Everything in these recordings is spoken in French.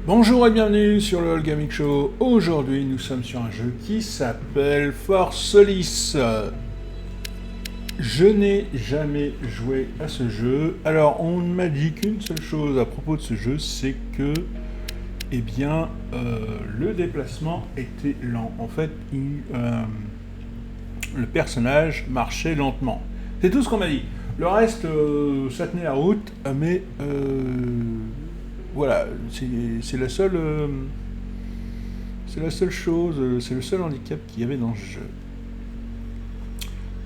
Bonjour et bienvenue sur le All Gaming Show. Aujourd'hui, nous sommes sur un jeu qui s'appelle Solis. Je n'ai jamais joué à ce jeu. Alors, on ne m'a dit qu'une seule chose à propos de ce jeu, c'est que, le déplacement était lent. En fait, le personnage marchait lentement. C'est tout ce qu'on m'a dit. Le reste, ça tenait la route, mais voilà, c'est la seule chose, c'est le seul handicap qu'il y avait dans ce jeu.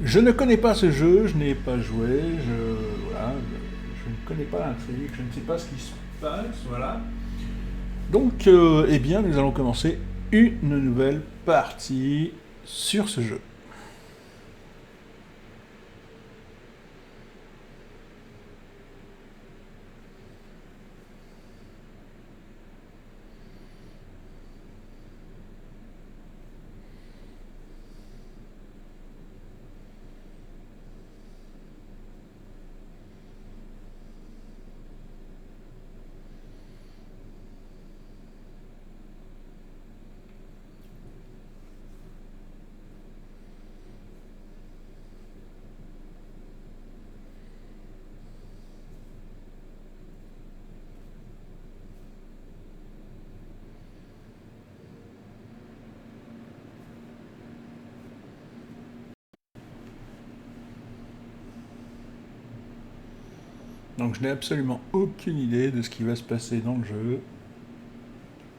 Je ne connais pas ce jeu, je n'ai pas joué, je ne connais pas l'intrigue, je ne sais pas ce qui se passe, voilà. Donc, nous allons commencer une nouvelle partie sur ce jeu. Donc je n'ai absolument aucune idée de ce qui va se passer dans le jeu,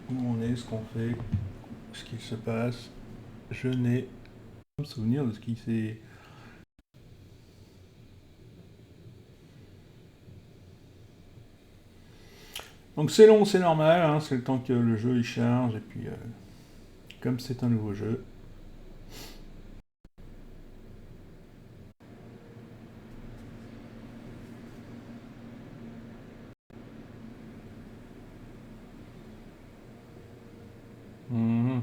où on est, ce qu'on fait, ce qui se passe. Je n'ai pas me souvenir de ce qui s'est... Donc c'est long, c'est normal, hein, c'est le temps que le jeu il charge, et puis comme c'est un nouveau jeu, Mhm.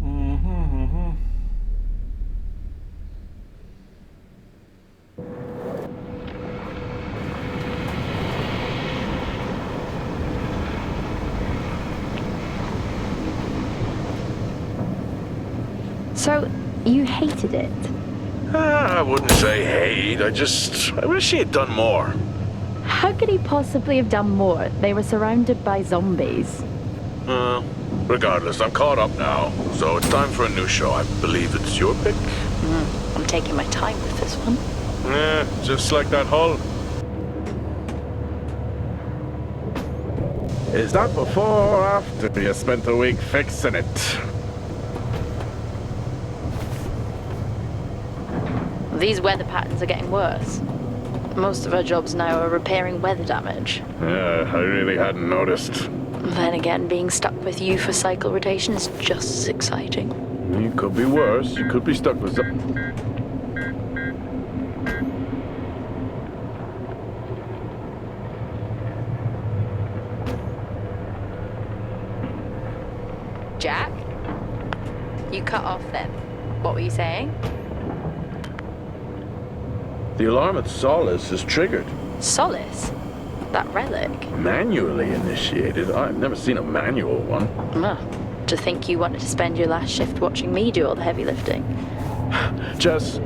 Mhm. So, you hated it? I wouldn't say hate, I wish he had done more. How could he possibly have done more? They were surrounded by zombies. Regardless, I'm caught up now, so it's time for a new show. I believe it's your pick? I'm taking my time with this one. Yeah, just like that hull. Is that before or after you spent a week fixing it? These weather patterns are getting worse. Most of our jobs now are repairing weather damage. Yeah, I really hadn't noticed. Then again, being stuck with you for cycle rotation is just as exciting. You could be worse. You could be stuck with some... Jack? You cut off then. What were you saying? The alarm at Solis is triggered. Solis? That relic? Manually initiated? I've never seen a manual one. To think you wanted to spend your last shift watching me do all the heavy lifting. Jess,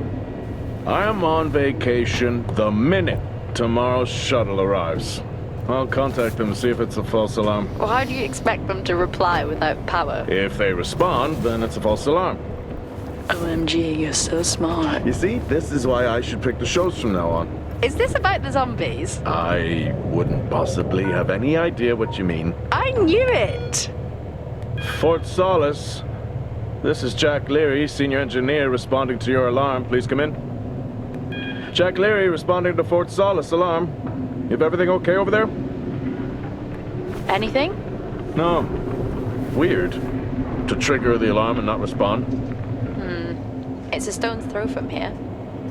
I am on vacation the minute tomorrow's shuttle arrives. I'll contact them and see if it's a false alarm. Well, how do you expect them to reply without power? If they respond, then it's a false alarm. OMG, you're so smart. You see, this is why I should pick the shows from now on. Is this about the zombies? I wouldn't possibly have any idea what you mean. I knew it! Fort Solis. This is Jack Leary, senior engineer, responding to your alarm. Please come in. Jack Leary, responding to Fort Solis alarm. You have everything okay over there? Anything? No. Weird. To trigger the alarm and not respond. It's a stone's throw from here.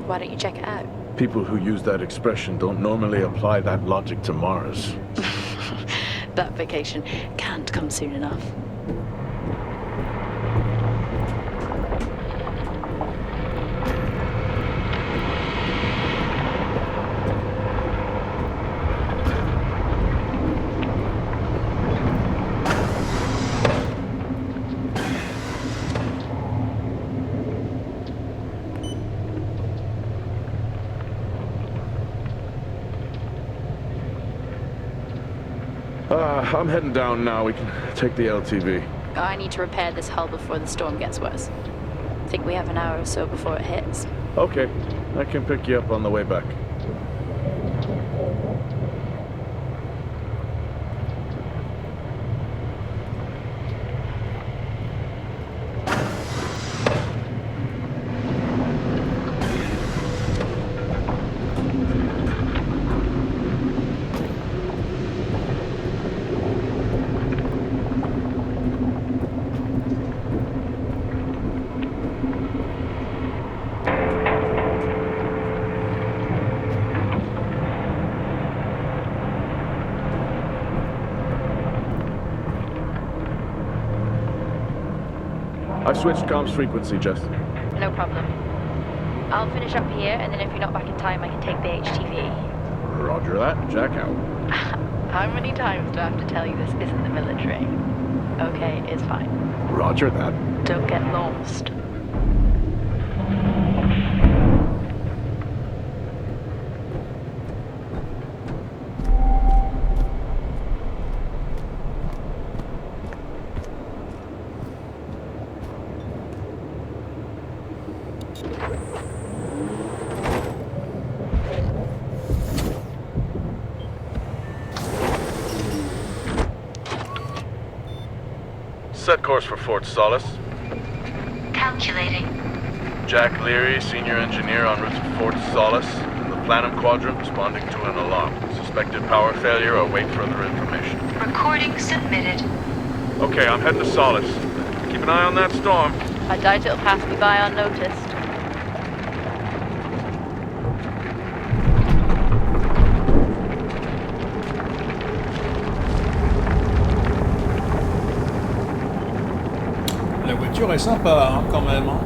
Why don't you check it out? People who use that expression don't normally apply that logic to Mars. That vacation can't come soon enough. I'm heading down now. We can take the LTV. I need to repair this hull before the storm gets worse. I think we have an hour or so before it hits. Okay, I can pick you up on the way back. I've switched comms frequency, Jess. No problem. I'll finish up here, and then if you're not back in time, I can take the HTV. Roger that. Jack out. How many times do I have to tell you this isn't the military? Okay, it's fine. Roger that. Don't get lost. Set course for Fort Solis. Calculating. Jack Leary, senior engineer en route to Fort Solis. In the Planum Quadrant, responding to an alarm. Suspected power failure. Await further information. Recording submitted. Okay, I'm heading to Solis. Keep an eye on that storm. I doubt it'll pass me by unnoticed. La voiture est sympa, hein, quand même. Hein.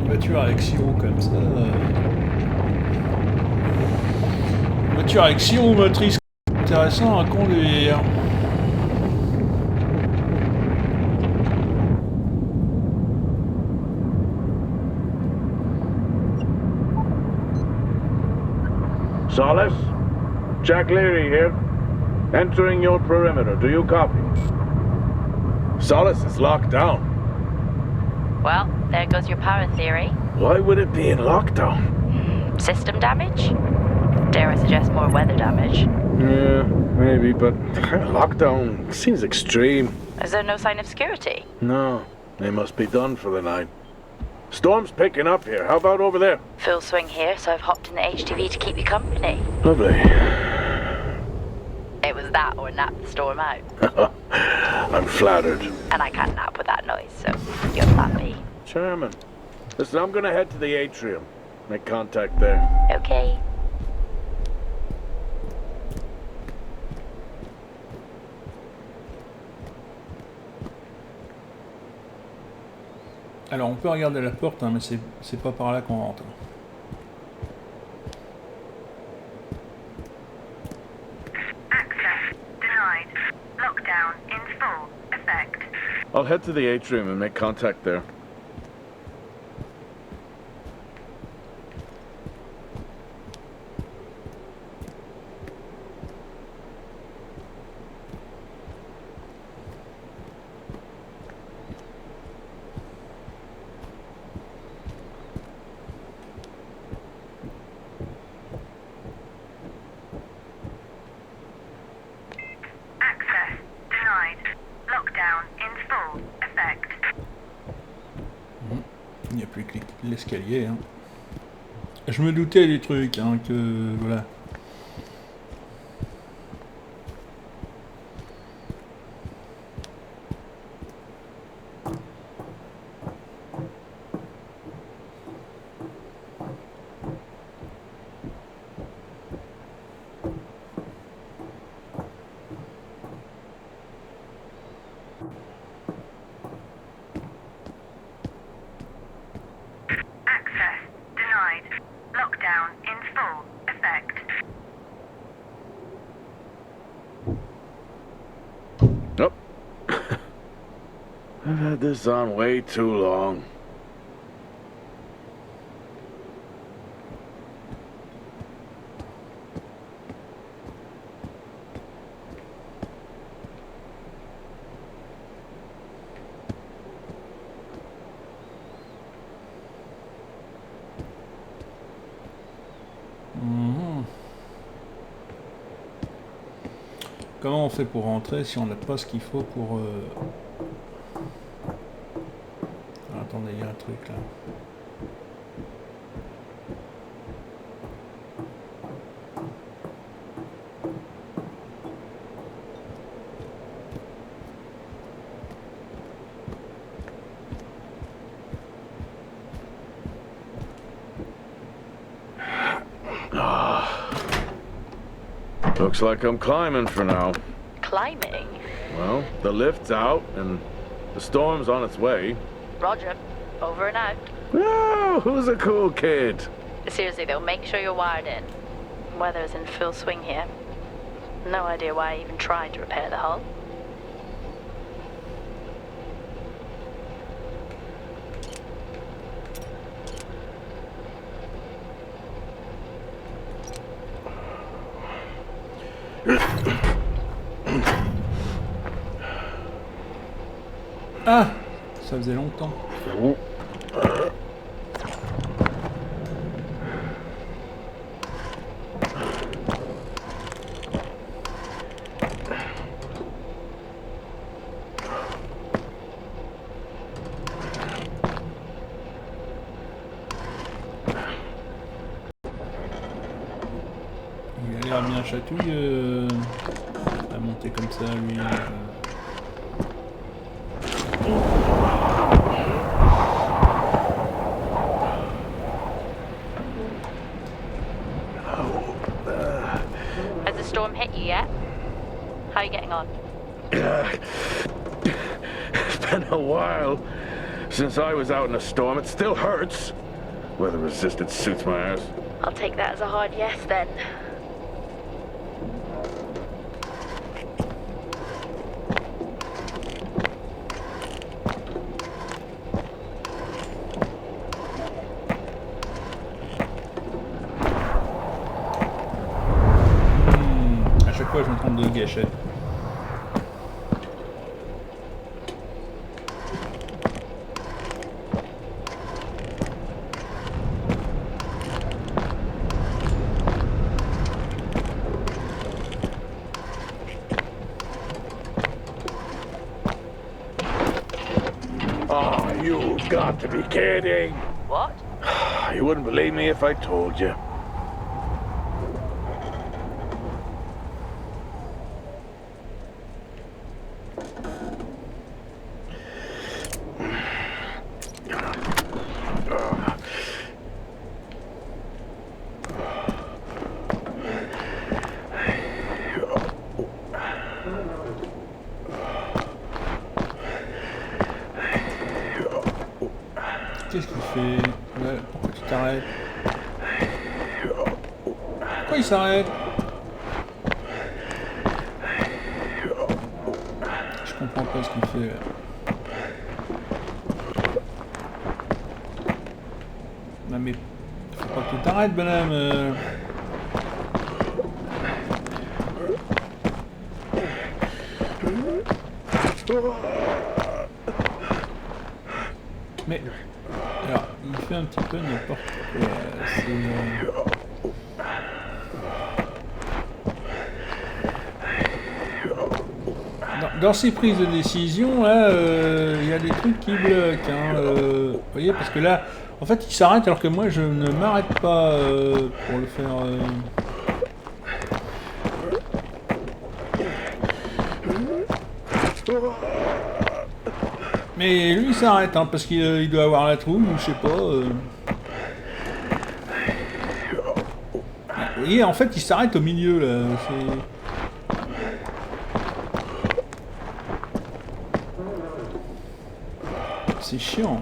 Voiture avec sirop comme ça. Voiture avec sirop motrice, intéressant à conduire. Solis? Jack Leary here. Entering your perimeter. Do you copy? Solis is locked down. Well, there goes your power theory. Why would it be in lockdown? System damage? Dare I suggest more weather damage? Yeah, maybe, but lockdown seems extreme. Is there no sign of security? No, they must be done for the night. Storm's picking up here. How about over there? Full swing here, so I've hopped in the HTV to keep you company. Lovely. It was that or nap the storm out. I'm flattered. And I can't nap with that noise, so you're plan B. Chairman. Listen, I'm gonna head to the atrium. Make contact there. Okay. Alors on peut regarder la porte, hein, mais c'est pas par là qu'on rentre. Access denied. Lockdown in full effect. I'll head to the atrium and make contact there. Access denied. Lockdown in full effect. Il n'y a plus que l'escalier. Hein. Je me doutais des trucs, hein, que voilà. Access denied. Lockdown in full effect. Nope. I've had this on way too long. Comment on fait pour rentrer si on n'a pas ce qu'il faut pour... Ah, attendez, il y a un truc là. Looks like I'm climbing for now. Climbing? Well, the lift's out and the storm's on its way. Roger. Over and out. Oh, who's a cool kid? Seriously though, make sure you're wired in. Weather's in full swing here. No idea why I even tried to repair the hull. Ah, ça faisait longtemps. Il a l'air bien chatouille à monter comme ça, lui. Has the storm hit you yet? How are you getting on? It's been a while since I was out in a storm. It still hurts. Weather resistant suits my ass. I'll take that as a hard yes then. À chaque fois, je me trompe de gâchette. Oh, you've got to be kidding. What? You wouldn't believe me if I told you. Qu'est-ce qu'il fait? Ouais, pourquoi tu t'arrêtes? Pourquoi il s'arrête? Je comprends pas ce qu'il fait là. Non mais faut pas que tu t'arrêtes, bonhomme. Mais alors, il fait un petit peu n'importe quoi. Dans ses prises de décision, là, il y a des trucs qui bloquent. Hein, vous voyez, parce que là, en fait, il s'arrête alors que moi, je ne m'arrête pas pour le faire. Mais lui il s'arrête hein, parce qu'il doit avoir la trouille ou je sais pas. Vous voyez en fait il s'arrête au milieu là. C'est chiant.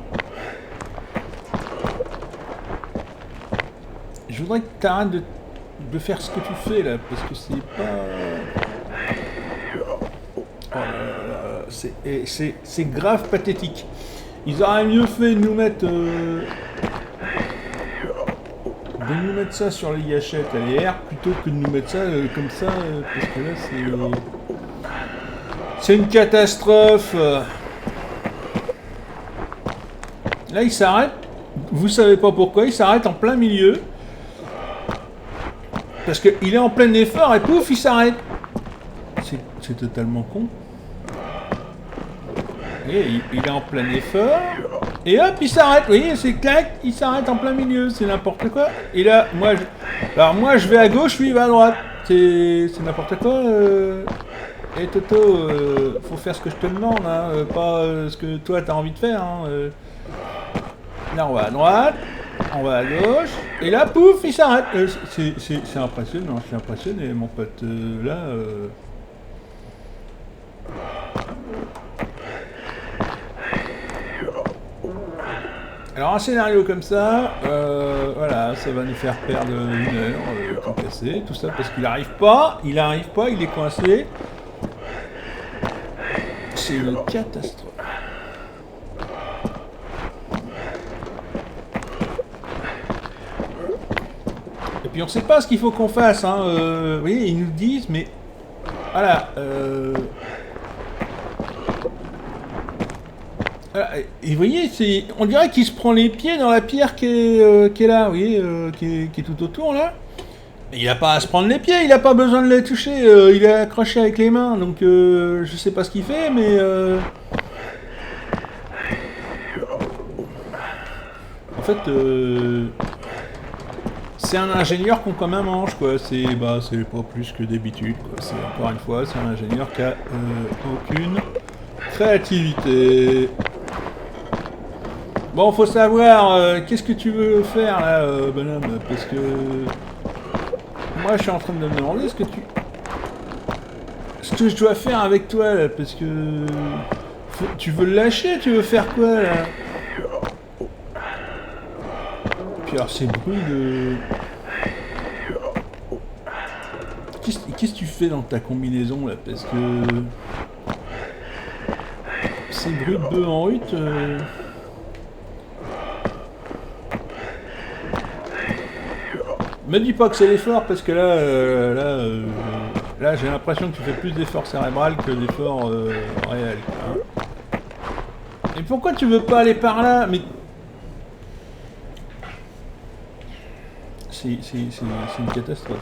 Je voudrais que tu arrêtes de faire ce que tu fais là parce que c'est pas... Oh là là, c'est grave pathétique. Ils auraient mieux fait de nous mettre ça sur les gâchettes à l'air plutôt que de nous mettre ça comme ça parce que là c'est une catastrophe. Là il s'arrête. Vous savez pas pourquoi il s'arrête en plein milieu parce qu'il est en plein effort et pouf il s'arrête. C'est totalement con. Et il est en plein effort. Et hop, il s'arrête. Vous voyez, c'est clac, il s'arrête en plein milieu. C'est n'importe quoi. Et là, moi, je vais à gauche, lui, il va à droite. C'est n'importe quoi. Et Toto, faut faire ce que je te demande, hein, pas ce que toi, t'as envie de faire. Hein, Là, on va à droite. On va à gauche. Et là, pouf, il s'arrête. C'est impressionnant. Je suis impressionné, mon pote. Là... Alors un scénario comme ça, voilà, ça va nous faire perdre 1 heure, tout casser, tout ça parce qu'il arrive pas, il est coincé. C'est une catastrophe. Et puis on sait pas ce qu'il faut qu'on fasse, hein. Vous voyez, ils nous disent, mais voilà. Et vous voyez, on dirait qu'il se prend les pieds dans la pierre qui est là, vous voyez, qui est tout autour là. Mais il a pas à se prendre les pieds, il a pas besoin de les toucher, il est accroché avec les mains, donc je sais pas ce qu'il fait, mais en fait, c'est un ingénieur qu'on comme un manche, quoi. C'est pas plus que d'habitude, quoi. C'est encore une fois, c'est un ingénieur qui a aucune créativité. Bon, faut savoir, qu'est-ce que tu veux faire là, bonhomme, parce que moi je suis en train de me demander ce que je dois faire avec toi là, parce que tu veux le lâcher, tu veux faire quoi là? Puis alors ces bruits de... Qu'est-ce que tu fais dans ta combinaison là, parce que ces bruits de bœufs en rut... Me dis pas que c'est l'effort parce que là j'ai l'impression que tu fais plus d'efforts cérébral que d'efforts réels. Hein. Et pourquoi tu veux pas aller par là? Mais c'est une catastrophe.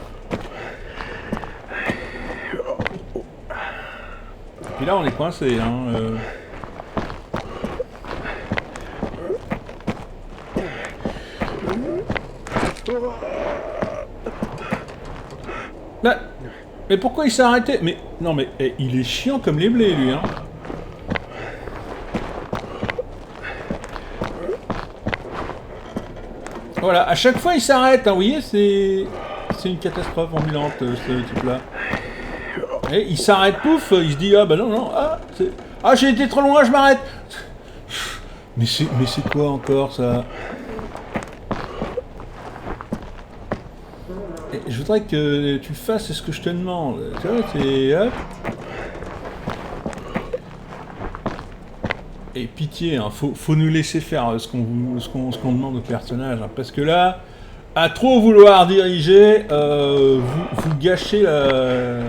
Et puis là on est coincé. Hein, Là, mais pourquoi il s'est arrêté? Mais non, mais il est chiant comme les blés, lui, hein. Voilà, à chaque fois il s'arrête, hein, vous voyez, c'est une catastrophe ambulante, ce type-là. Et il s'arrête, pouf, il se dit, ah bah non, ah j'ai été trop loin, je m'arrête. Mais c'est quoi encore, ça? Et je voudrais que tu fasses ce que je te demande, tu vois, c'est... Hop. Et pitié, hein, faut nous laisser faire ce qu'on demande au personnage, hein, parce que là, à trop vouloir diriger, vous gâchez la...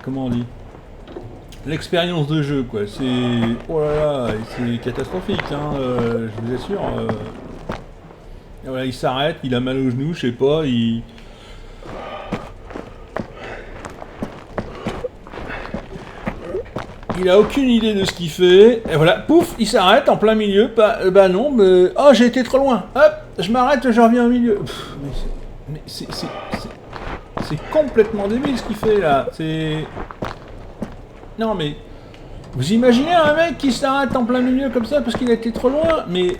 Comment on dit? L'expérience de jeu, quoi. C'est... Oh là là, c'est catastrophique, hein, je vous assure. Et voilà, il s'arrête, il a mal au genou, je sais pas, il... Il a aucune idée de ce qu'il fait, et voilà, pouf, il s'arrête en plein milieu, bah non, mais... Oh, j'ai été trop loin, hop, je m'arrête, je reviens au milieu. Pff, mais c'est complètement débile ce qu'il fait, là, c'est... Non, mais... Vous imaginez un mec qui s'arrête en plein milieu comme ça parce qu'il a été trop loin, mais...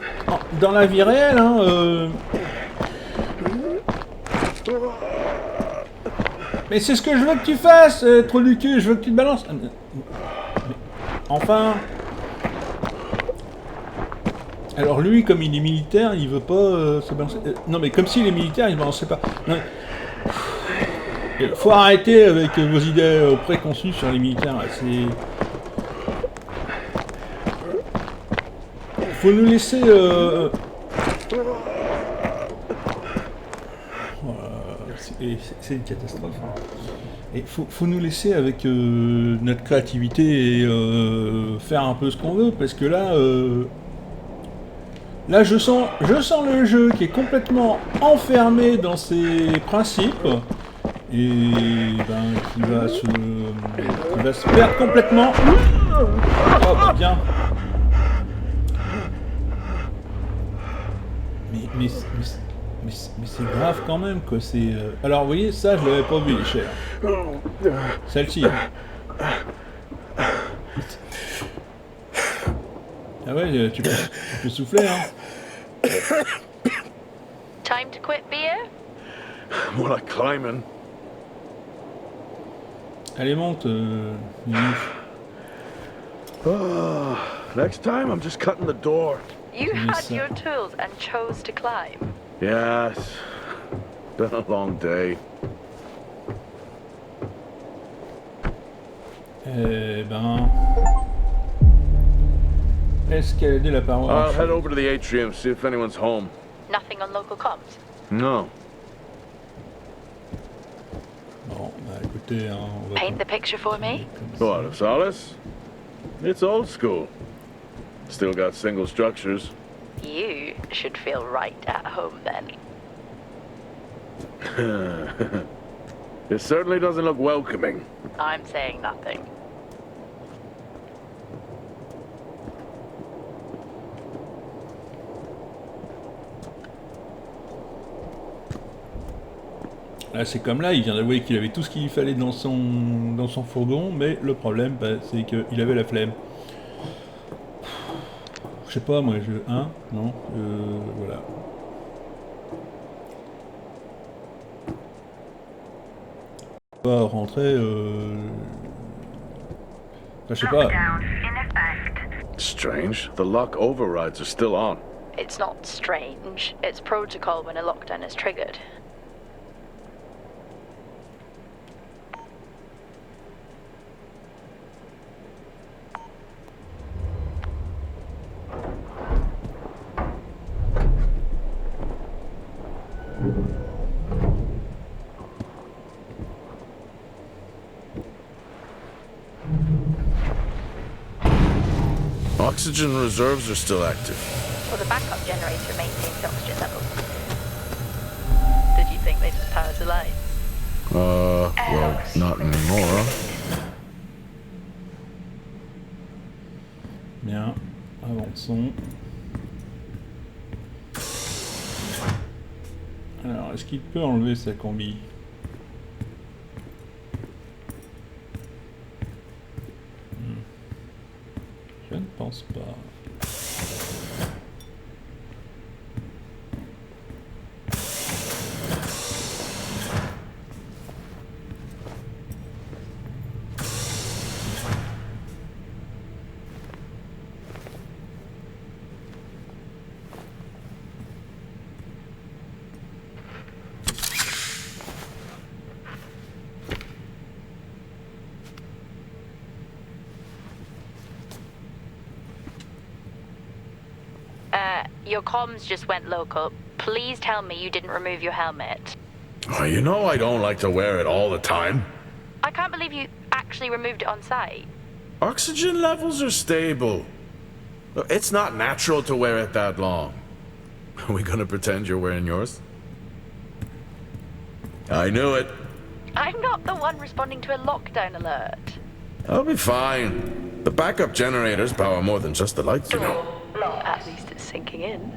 Dans la vie réelle, hein, Mais c'est ce que je veux que tu fasses, trou du cul, je veux que tu te balances. Mais enfin... Alors lui, comme il est militaire, il veut pas se balancer... non mais comme s'il est militaire, il ne balançait pas. Non, mais... Faut arrêter avec vos idées préconçues sur les militaires, c'est... Faut nous laisser... C'est une catastrophe. Et faut nous laisser avec notre créativité et faire un peu ce qu'on veut, parce que là, là je sens le jeu qui est complètement enfermé dans ses principes et ben, qui va se perdre complètement. Oh bah bien. Mais c'est grave quand même, quoi, c'est... Alors, vous voyez, ça, je l'avais pas vu, les chers. Celle-ci. Ah ouais, tu peux souffler, hein. Time to quit beer? More like climbing. Allez, monte, Next time, I'm just cutting the door. You had your tools and chose to climb. Yes. Been a long day. Eh ben... Escalader la paroi. I'll head over to the atrium, see if anyone's home. Nothing on local comms? No. Bon, bah écoutez, hein, on va... Paint the picture for me? What, of Solis? It's old school. Still got single structures. You should feel right at home then. It certainly doesn't look welcoming. I'm saying nothing. Là, c'est comme là, il vient d'avouer qu'il avait tout ce qu'il fallait dans son fourgon, mais le problème, bah, c'est qu'il avait la flemme. Je sais pas, moi, hein? Non? Voilà. On va rentrer, enfin, je sais pas. Lockdown in effect. Strange. The lock overrides are still on. It's not strange. It's protocol when a lockdown is triggered. Oxygen reserves are still active. Well, the backup generator maintains oxygen levels. Did you think they just powered the lights? Well, not anymore. Bien, avançons. Alors, est-ce qu'il peut enlever sa combi? Je ne pense pas. Your comms just went local. Please tell me you didn't remove your helmet. Oh, you know I don't like to wear it all the time. I can't believe you actually removed it on site. Oxygen levels are stable. It's not natural to wear it that long. Are we gonna pretend you're wearing yours? I knew it. I'm not the one responding to a lockdown alert. I'll be fine. The backup generators power more than just the lights, you know. At least it's sinking in.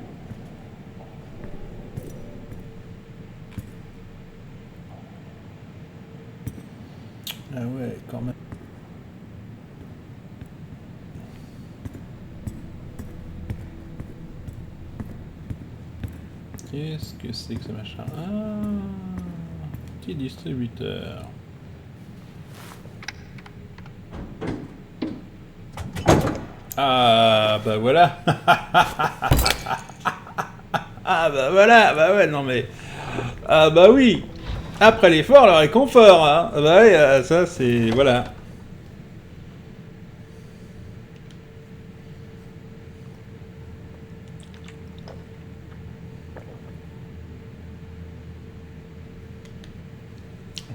Ah ouais, quand même. Qu'est-ce que c'est que ce machin? Ah, petit distributeur. Ah bah voilà. Ah bah voilà, bah ouais, non mais... Ah bah oui. Après l'effort, le réconfort, hein. Ah bah ouais, ça c'est... Voilà.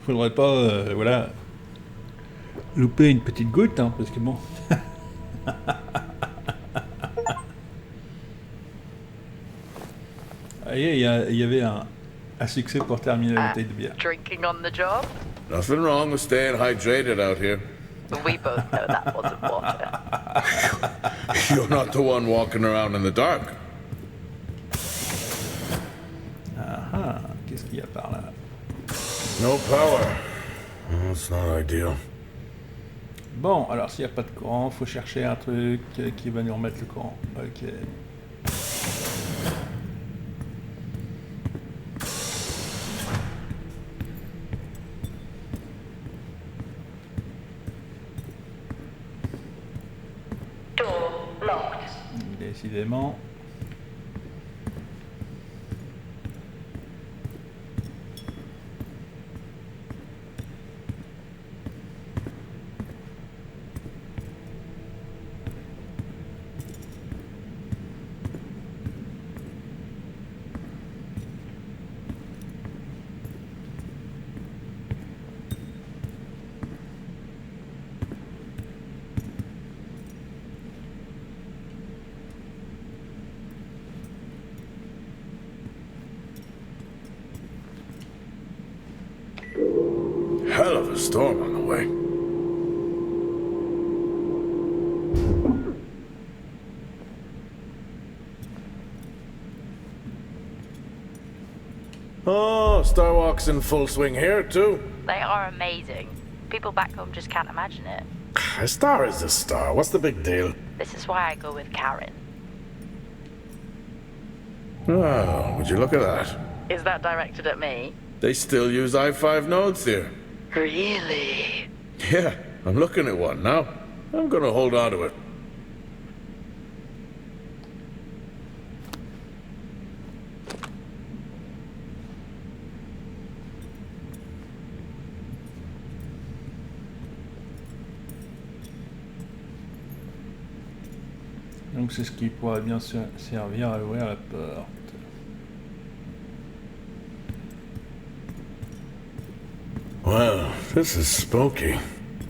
Faudrait pas, voilà, louper une petite goutte, hein, parce que bon... Il y avait un succès pour terminer la bouteille de bière. Drinking on the job? Nothing wrong with staying hydrated out here. We both know that wasn't water. You're not the one walking around in the dark. Ah ah, qu'est-ce qu'il y a par là? No power. That's not ideal. Bon, alors s'il n'y a pas de courant, faut chercher un truc qui va nous remettre le courant. Ok. Décidément. Hell of a storm on the way. Oh, Starwalk's in full swing here, too. They are amazing. People back home just can't imagine it. A star is a star. What's the big deal? This is why I go with Karen. Oh, would you look at that? Is that directed at me? They still use i5 nodes here. Really? Yeah, I'm looking at one now. I'm gonna hold on to it. Donc c'est ce qui pourrait bien servir à ouvrir la porte. Well, this is spooky.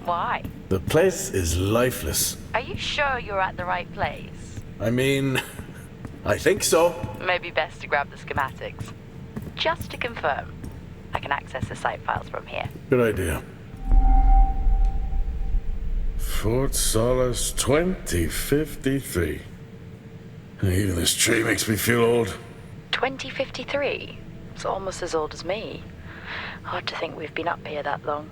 Why? The place is lifeless. Are you sure you're at the right place? I mean, I think so. Maybe best to grab the schematics. Just to confirm, I can access the site files from here. Good idea. Fort Solis 2053. Even this tree makes me feel old. 2053? It's almost as old as me. Hard to think we've been up here that long.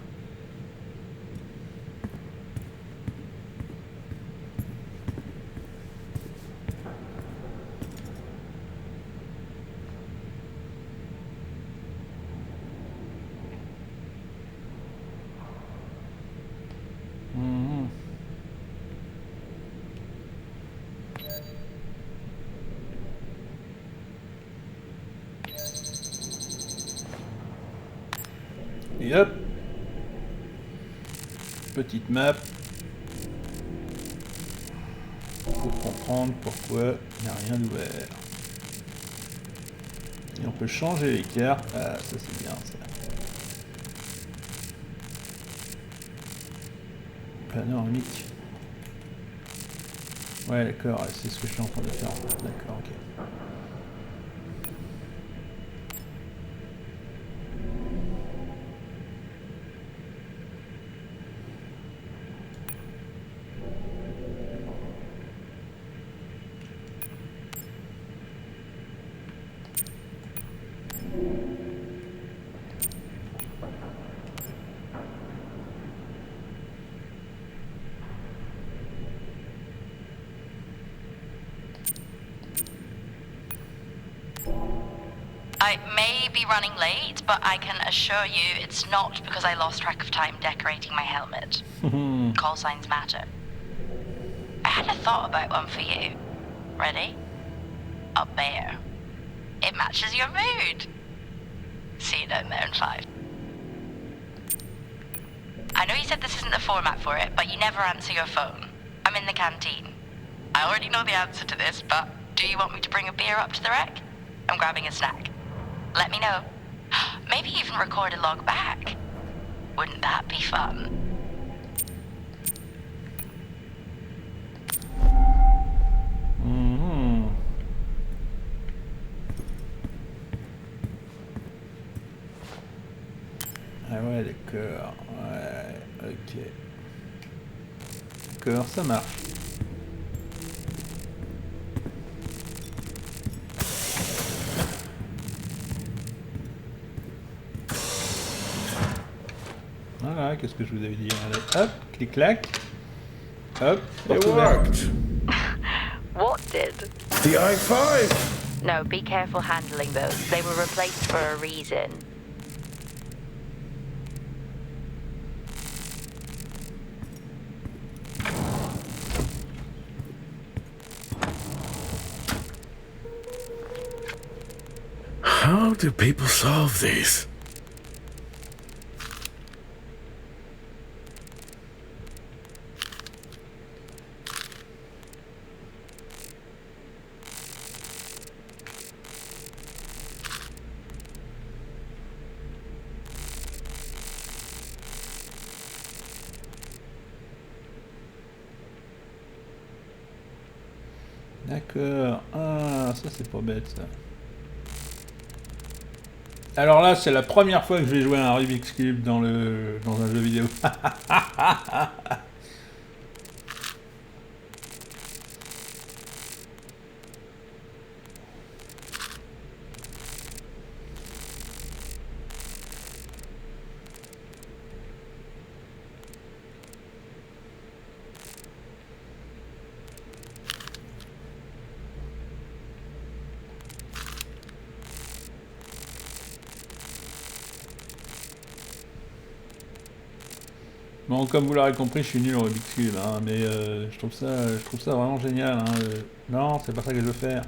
Et hop. Petite map. Pour comprendre pourquoi il n'y a rien d'ouvert. Et on peut changer les cartes. Ah, ça c'est bien ça. Panoramique. Ouais, d'accord, c'est ce que je suis en train de faire. D'accord, ok. I may be running late, but I can assure you it's not because I lost track of time decorating my helmet. Call signs matter. I had a thought about one for you. Ready? A bear. It matches your mood. See you down there in 5. I know you said this isn't the format for it, but you never answer your phone. I'm in the canteen. I already know the answer to this, but do you want me to bring a beer up to the wreck? I'm grabbing a snack. Let me know. Maybe even record a log back. Wouldn't that be fun? Ah ouais, d'accord. Ouais, ok. D'accord, ça marche. Voilà, qu'est-ce que je vous avais dit? Allez, hop, clic-clac. Hop, It porte ouverte. worked. What did? The I-5. No, be careful handling those. They were replaced for a reason. How do people solve these? D'accord. Ah, ça c'est pas bête ça. Alors là, c'est la première fois que je vais jouer à un Rubik's Cube dans un jeu vidéo. Bon, comme vous l'aurez compris, je suis nul au Rubik's Cube, hein, mais je trouve ça vraiment génial. Hein, Non, c'est pas ça que je veux faire.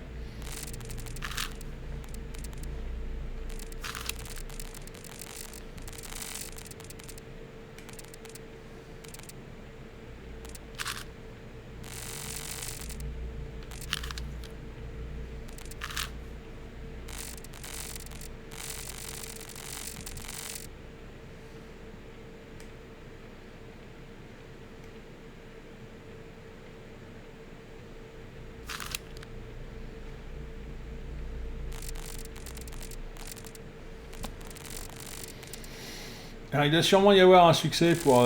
Alors, il doit sûrement y avoir un succès pour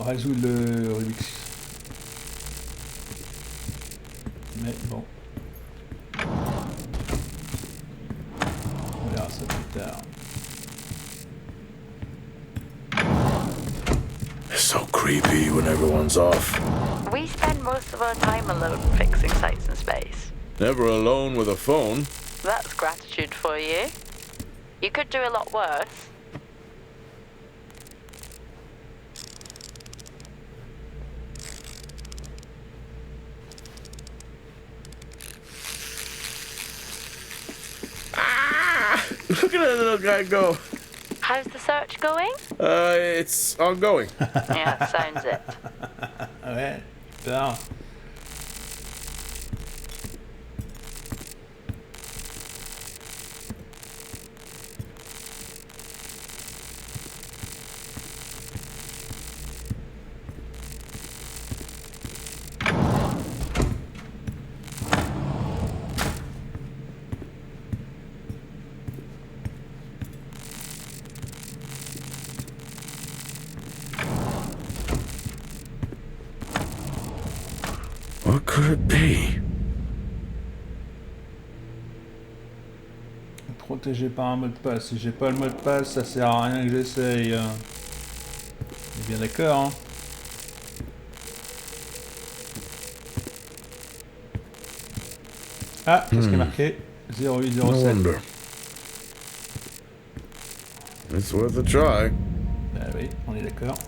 résoudre le Rubik's. Mais bon. On verra ça. ça plus tard. It's so creepy when everyone's off. We spend most of our time alone fixing sites in space. Never alone with a phone. That's gratitude for you. You could do a lot worse. Look at that little guy go. How's the search going? It's ongoing. Yeah, sounds it. Ouais, super. What could it be? Protégé par un mot de passe. Si j'ai pas le mot de passe, ça sert à rien que j'essaye. On est bien d'accord, hein? Ah, qu'est-ce qui est marqué? 0807. No wonder. It's worth a try. Bah oui, on est d'accord.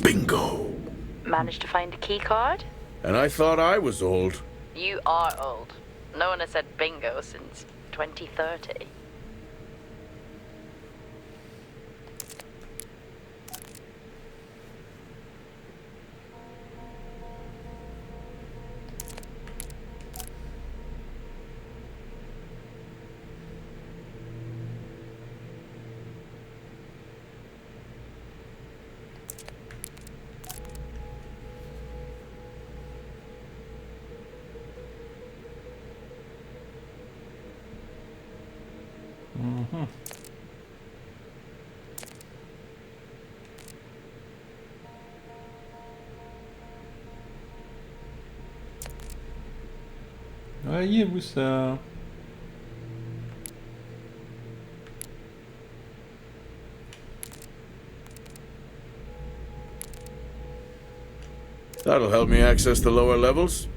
Bingo. Managed to find a key card? And I thought I was old. You are old. No one has said bingo since 2030. Voyez-vous ça? That'll help me access the lower levels.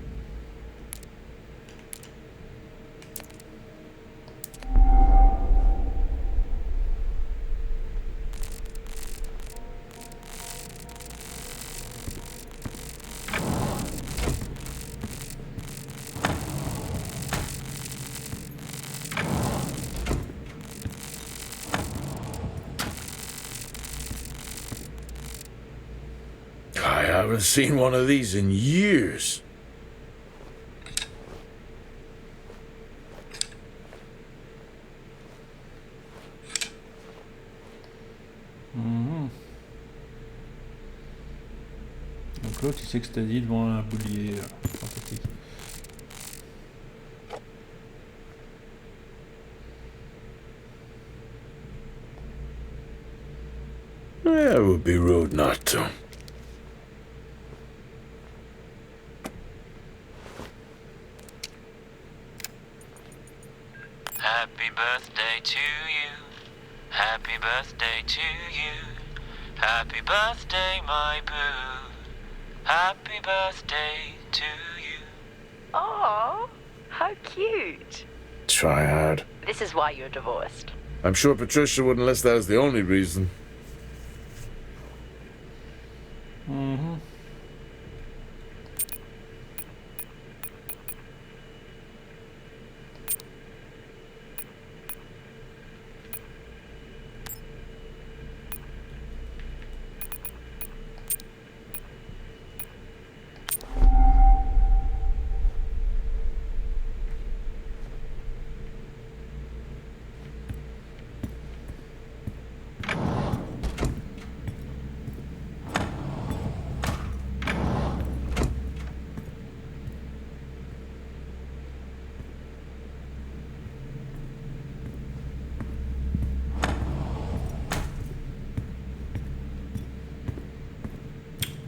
I haven't seen one of these in years. Donc l'autre il s'extasie devant un boulier sympathique. It would be rude not to. Happy birthday to you. Happy birthday to you. Happy birthday, my boo. Happy birthday to you. Oh, how cute. Try hard. This is why you're divorced. I'm sure Patricia wouldn't list that as the only reason.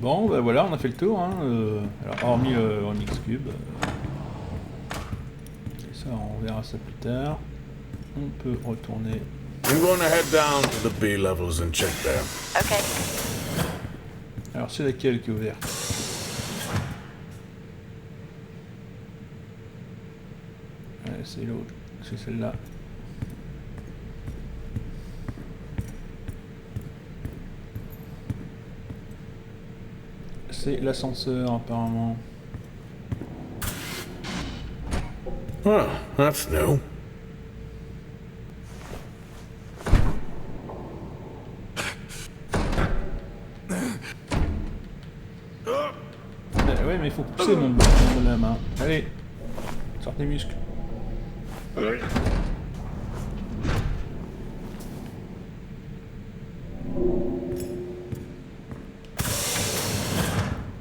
Bon, bah voilà, on a fait le tour. Hein, alors, hormis le Onyx Cube. Et ça, on verra ça plus tard. On peut retourner. I'm going to head down to the B levels and check there. Okay. Alors, c'est laquelle qui est ouverte? Ouais, c'est l'autre. C'est celle-là. C'est l'ascenseur, apparemment. Oh, that's new. Ouais, mais il faut pousser mon bonhomme. Hein. Allez, sors tes muscles.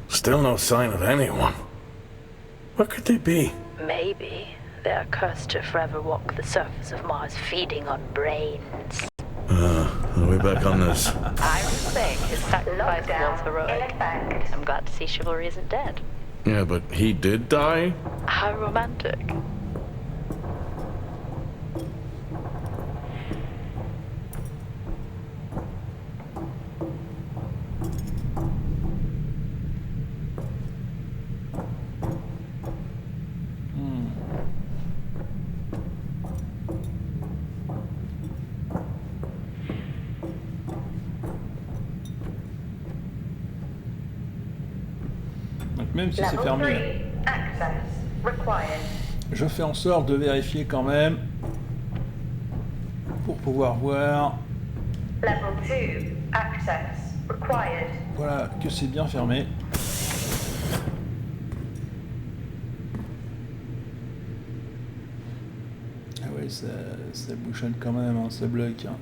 Still no sign of anyone. Where could they be? Maybe they're cursed to forever walk the surface of Mars feeding on brains. Are we back on this? I would say his sacrifice was Lockdown in heroic. effect. I'm glad to see chivalry isn't dead. Yeah, but he did die? How romantic. Donc même si c'est Level fermé, 3. Access required. je fais en sorte de vérifier quand même pour pouvoir voir, Level 2. Access required. voilà, que c'est bien fermé. Ah ouais, ça bouchonne quand même, hein, ça bloque. Hein.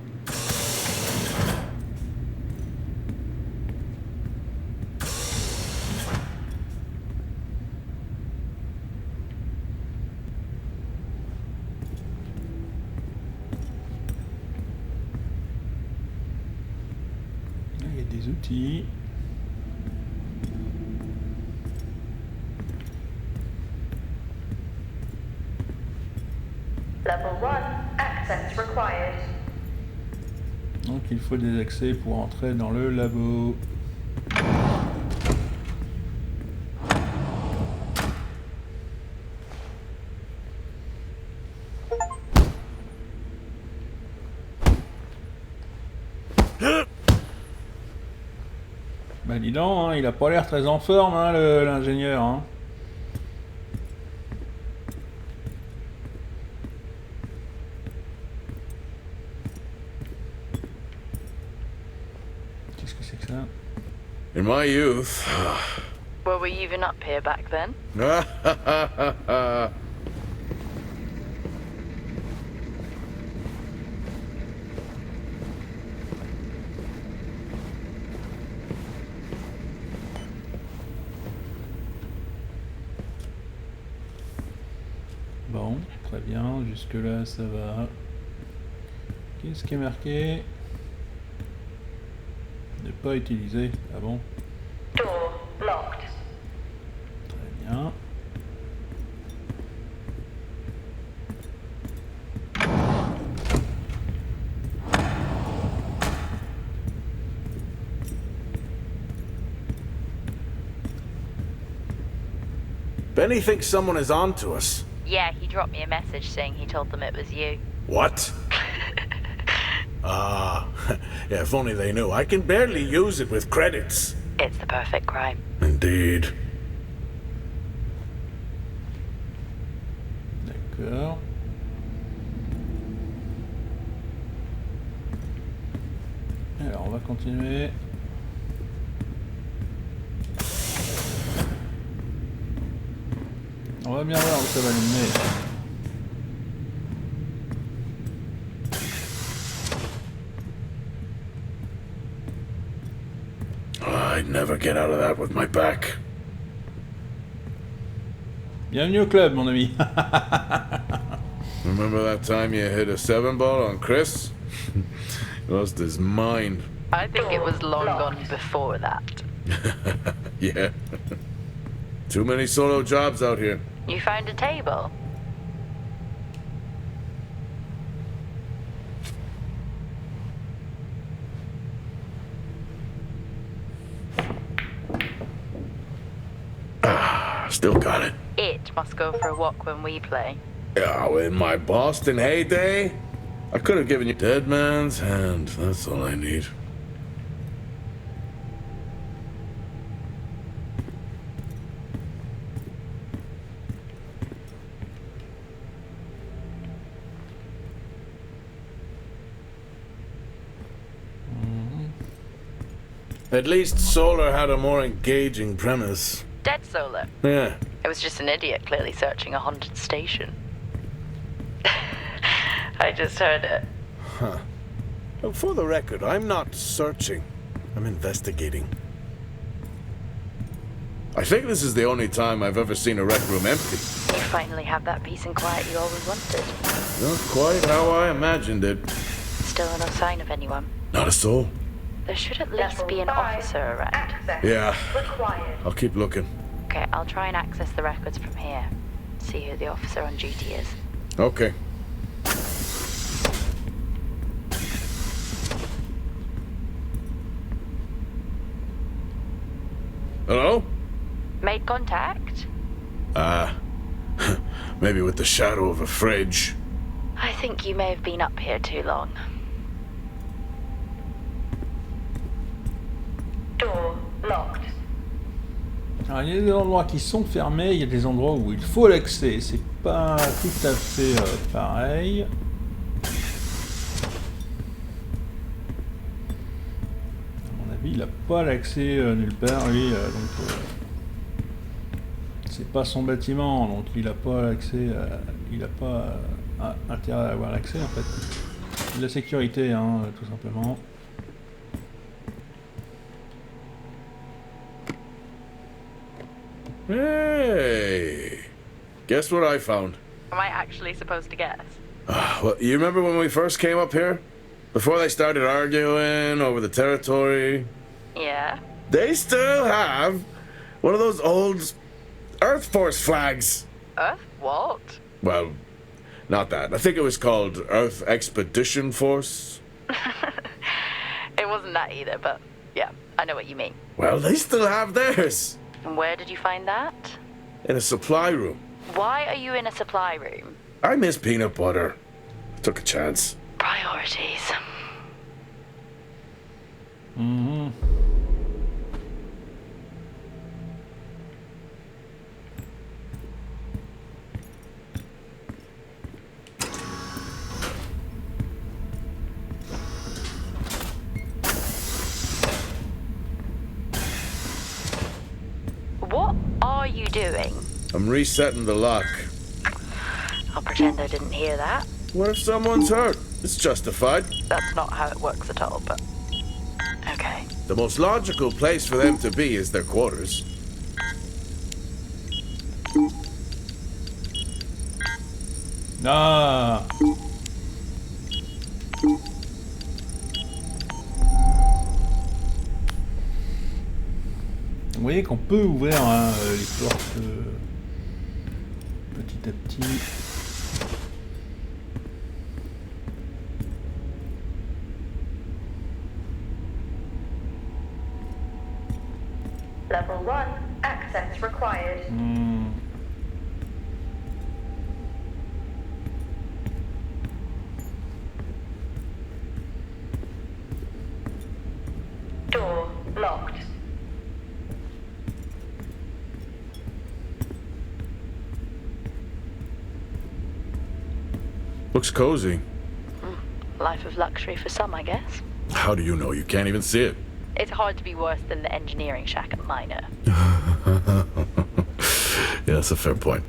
Il y a des outils. Level 1. Access required. Donc il faut des accès pour entrer dans le labo. Bah dis donc, hein, il a pas l'air très en forme, hein, l'ingénieur. Hein. Qu'est-ce que c'est que ça? In my youth. Were we even up here back then? Bon, très bien, jusque-là ça va. Qu'est-ce qui est marqué? Ne pas utiliser. Ah bon? Door locked. Très bien. Benny thinks someone is on to us. Yeah, he dropped me a message saying he told them it was you. What? Ah, yeah, if only they knew. I can barely use it with credits. It's the perfect crime. Indeed. D'accord. Alors on va continuer. On va bien voir où ça va nous mener. I'd never get out of that with my back. Bienvenue au club, mon ami. Remember that time you hit a 7-ball on Chris? Lost his mind. I think it was long gone before that. Yeah. Too many solo jobs out here. You found a table? Still got it. It must go for a walk when we play. Oh, in my Boston heyday, I could have given you Dead Man's Hand. That's all I need. At least Solar had a more engaging premise. Dead Solar. Yeah. It was just an idiot clearly searching a haunted station. I just heard it. Huh. Well, for the record, I'm not searching. I'm investigating. I think this is the only time I've ever seen a rec room empty. You finally have that peace and quiet you always wanted. Not quite how I imagined it. Still no sign of anyone. Not a soul. There should at least be an officer around. Access Yeah. required. I'll keep looking. Okay, I'll try and access the records from here. See who the officer on duty is. Okay. Hello? Made contact? Maybe with the shadow of a fridge. I think you may have been up here too long. Door locked. Alors, il y a des endroits qui sont fermés, il y a des endroits où il faut l'accès. C'est pas tout à fait pareil. À mon avis, il n'a pas l'accès nulle part, lui. C'est pas son bâtiment, donc il n'a pas l'accès. Il n'a pas intérêt à avoir l'accès en fait. La sécurité, hein, tout simplement. Hey! Guess what I found? Am I actually supposed to guess? Well, you remember when we first came up here? Before they started arguing over the territory? Yeah? They still have one of those old Earth Force flags. Earth what? Well, not that. I think it was called Earth Expedition Force. It wasn't that either, but yeah, I know what you mean. Well, they still have theirs. And where did you find that? In a supply room. Why are you in a supply room? I miss peanut butter. I took a chance. Priorities. Mhm. What are you doing? I'm resetting the lock. I'll pretend I didn't hear that. What if someone's hurt? It's justified. That's not how it works at all, but... Okay. The most logical place for them to be is their quarters. Ah. Vous voyez qu'on peut ouvrir hein, les portes petit à petit. Level 1, access required. Door locked. Looks cozy. Life of luxury for some, I guess. How do you know? You can't even see it. It's hard to be worse than the engineering shack at Minor. Yeah, that's a fair point.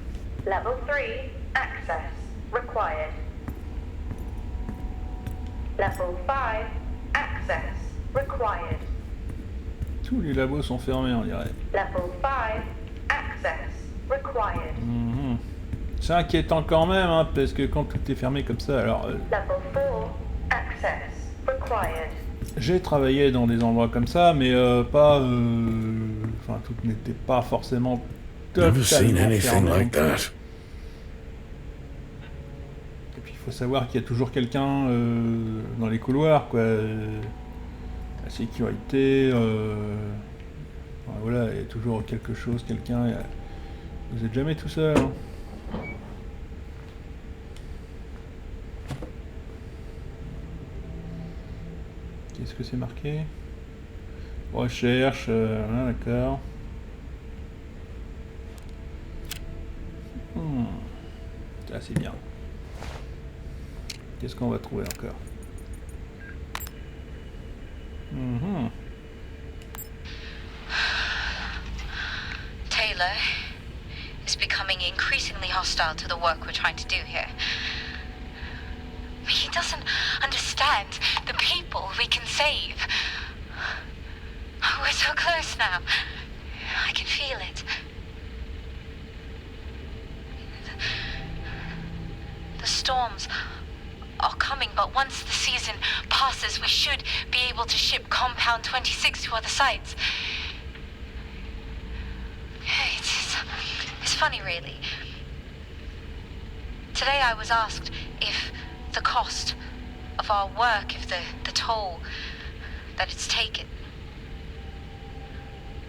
Level 3, access required. Level 5, access required. Tous les labos sont fermés, on dirait. Level 5, access required. Mhm. C'est inquiétant quand même, hein, parce que quand tout est fermé comme ça, alors... Level 4, access required. J'ai travaillé dans des endroits comme ça, mais pas... Enfin, tout n'était pas forcément Never seen totalement anything fermé. like that. Et puis il faut savoir qu'il y a toujours quelqu'un dans les couloirs, quoi. La sécurité, enfin, voilà, il y a toujours quelque chose, quelqu'un. Vous êtes jamais tout seul. Hein. Qu'est-ce que c'est marqué? Recherche, voilà, d'accord. Ça c'est bien. Qu'est-ce qu'on va trouver encore? Taylor is becoming increasingly hostile to the work we're trying to do here. He doesn't understand the people we can save. We're so close now. I can feel it. The storms are coming, but once the season passes, we should be able to ship Compound 26 to other sites. It's funny, really. Today I was asked if the cost of our work, if the toll that it's taken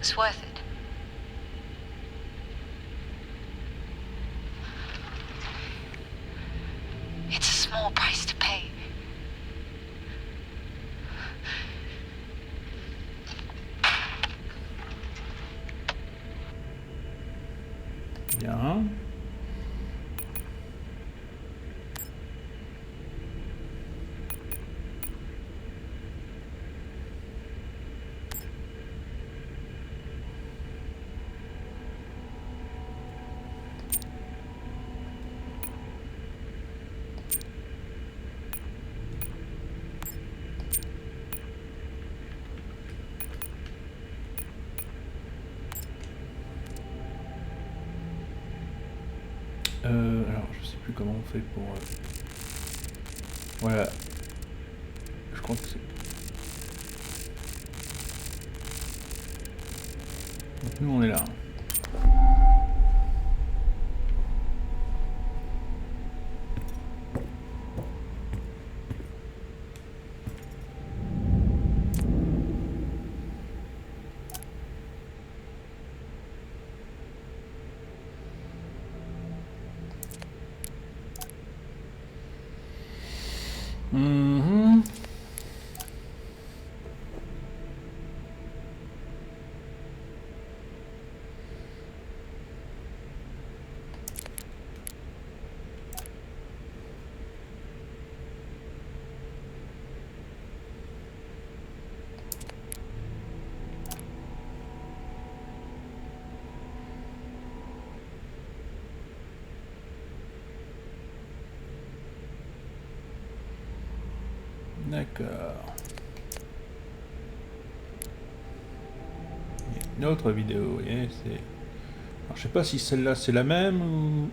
is worth it. It's a small price to pay. Bien. Alors, je sais plus comment on fait pour... Voilà. Je crois que c'est... Donc nous, on est là. D'accord. Il y a une autre vidéo, vous voyez, c'est... Alors, je sais pas si celle-là c'est la même ou...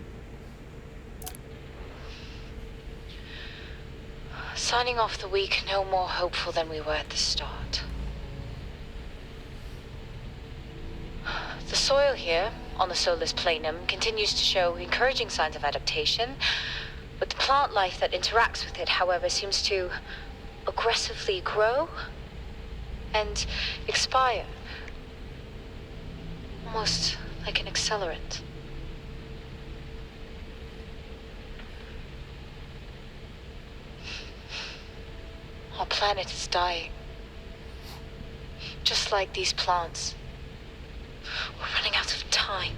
Signing off the week no more hopeful than we were at the start. The soil here, on the Solis planum, continues to show encouraging signs of adaptation, but the plant life that interacts with it, however, seems to aggressively grow and expire, almost like an accelerant. Our planet is dying, just like these plants. We're running out of time.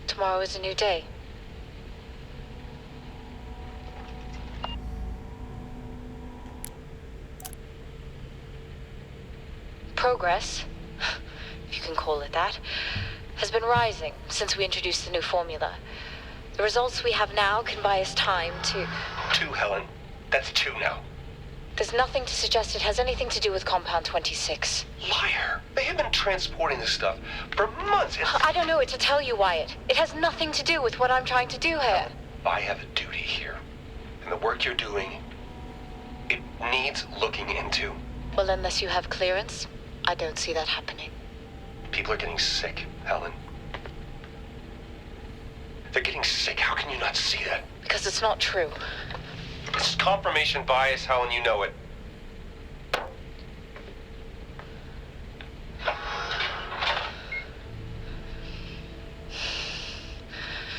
Tomorrow is a new day. Progress, if you can call it that, has been rising since we introduced the new formula. The results we have now can buy us time to... 2, Helen. That's 2 now. There's nothing to suggest it has anything to do with Compound 26. Liar. They have been transporting this stuff for months. I don't know what to tell you, Wyatt. It has nothing to do with what I'm trying to do here. I have a duty here. And the work you're doing, it needs looking into. Well, unless you have clearance, I don't see that happening. People are getting sick, Helen. They're getting sick. How can you not see that? Because it's not true. This is confirmation bias, Helen. You know it.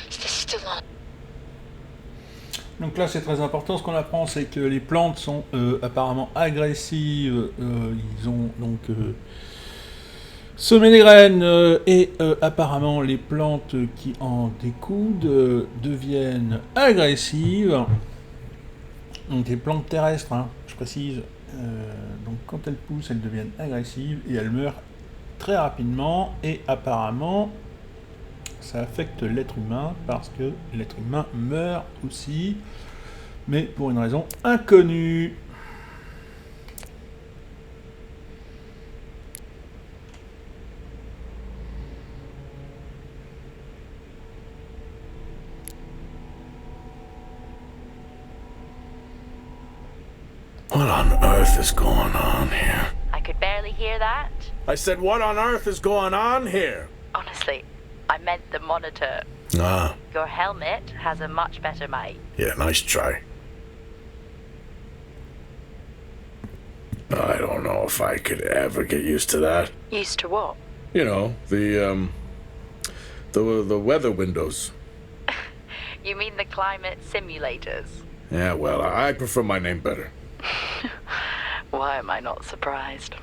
Is this still on? Donc là c'est très important, ce qu'on apprend c'est que les plantes sont apparemment agressives, ils ont donc semé des graines et apparemment les plantes qui en découdent deviennent agressives. Donc les plantes terrestres, hein, je précise, donc quand elles poussent elles deviennent agressives et elles meurent très rapidement et apparemment ça affecte l'être humain parce que l'être humain meurt aussi, mais pour une raison inconnue. What on earth is going on here? I could barely hear that. I said, what on earth is going on here? Honestly, I meant the monitor. Ah, Your helmet has a much better mic. yeah, nice try. I don't know if I could ever get used to that. Used to what? You know, the weather windows. You mean the climate simulators? Yeah, well, I prefer my name better. Why am I not surprised?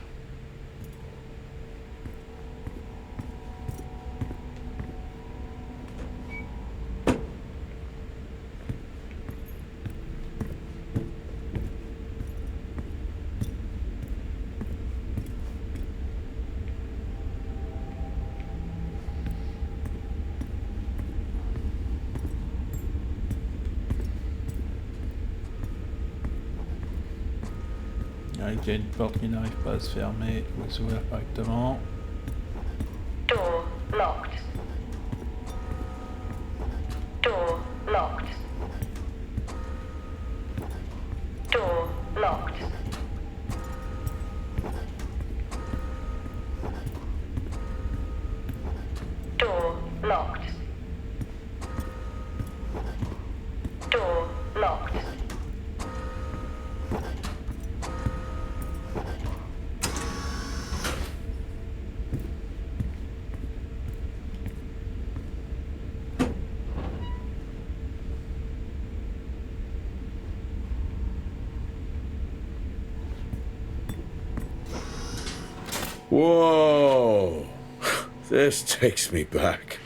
Il y a une porte qui n'arrive pas à se fermer ou à s'ouvrir correctement. Door locked. Door locked. Door locked. Door locked. Door locked. Whoa! This takes me back.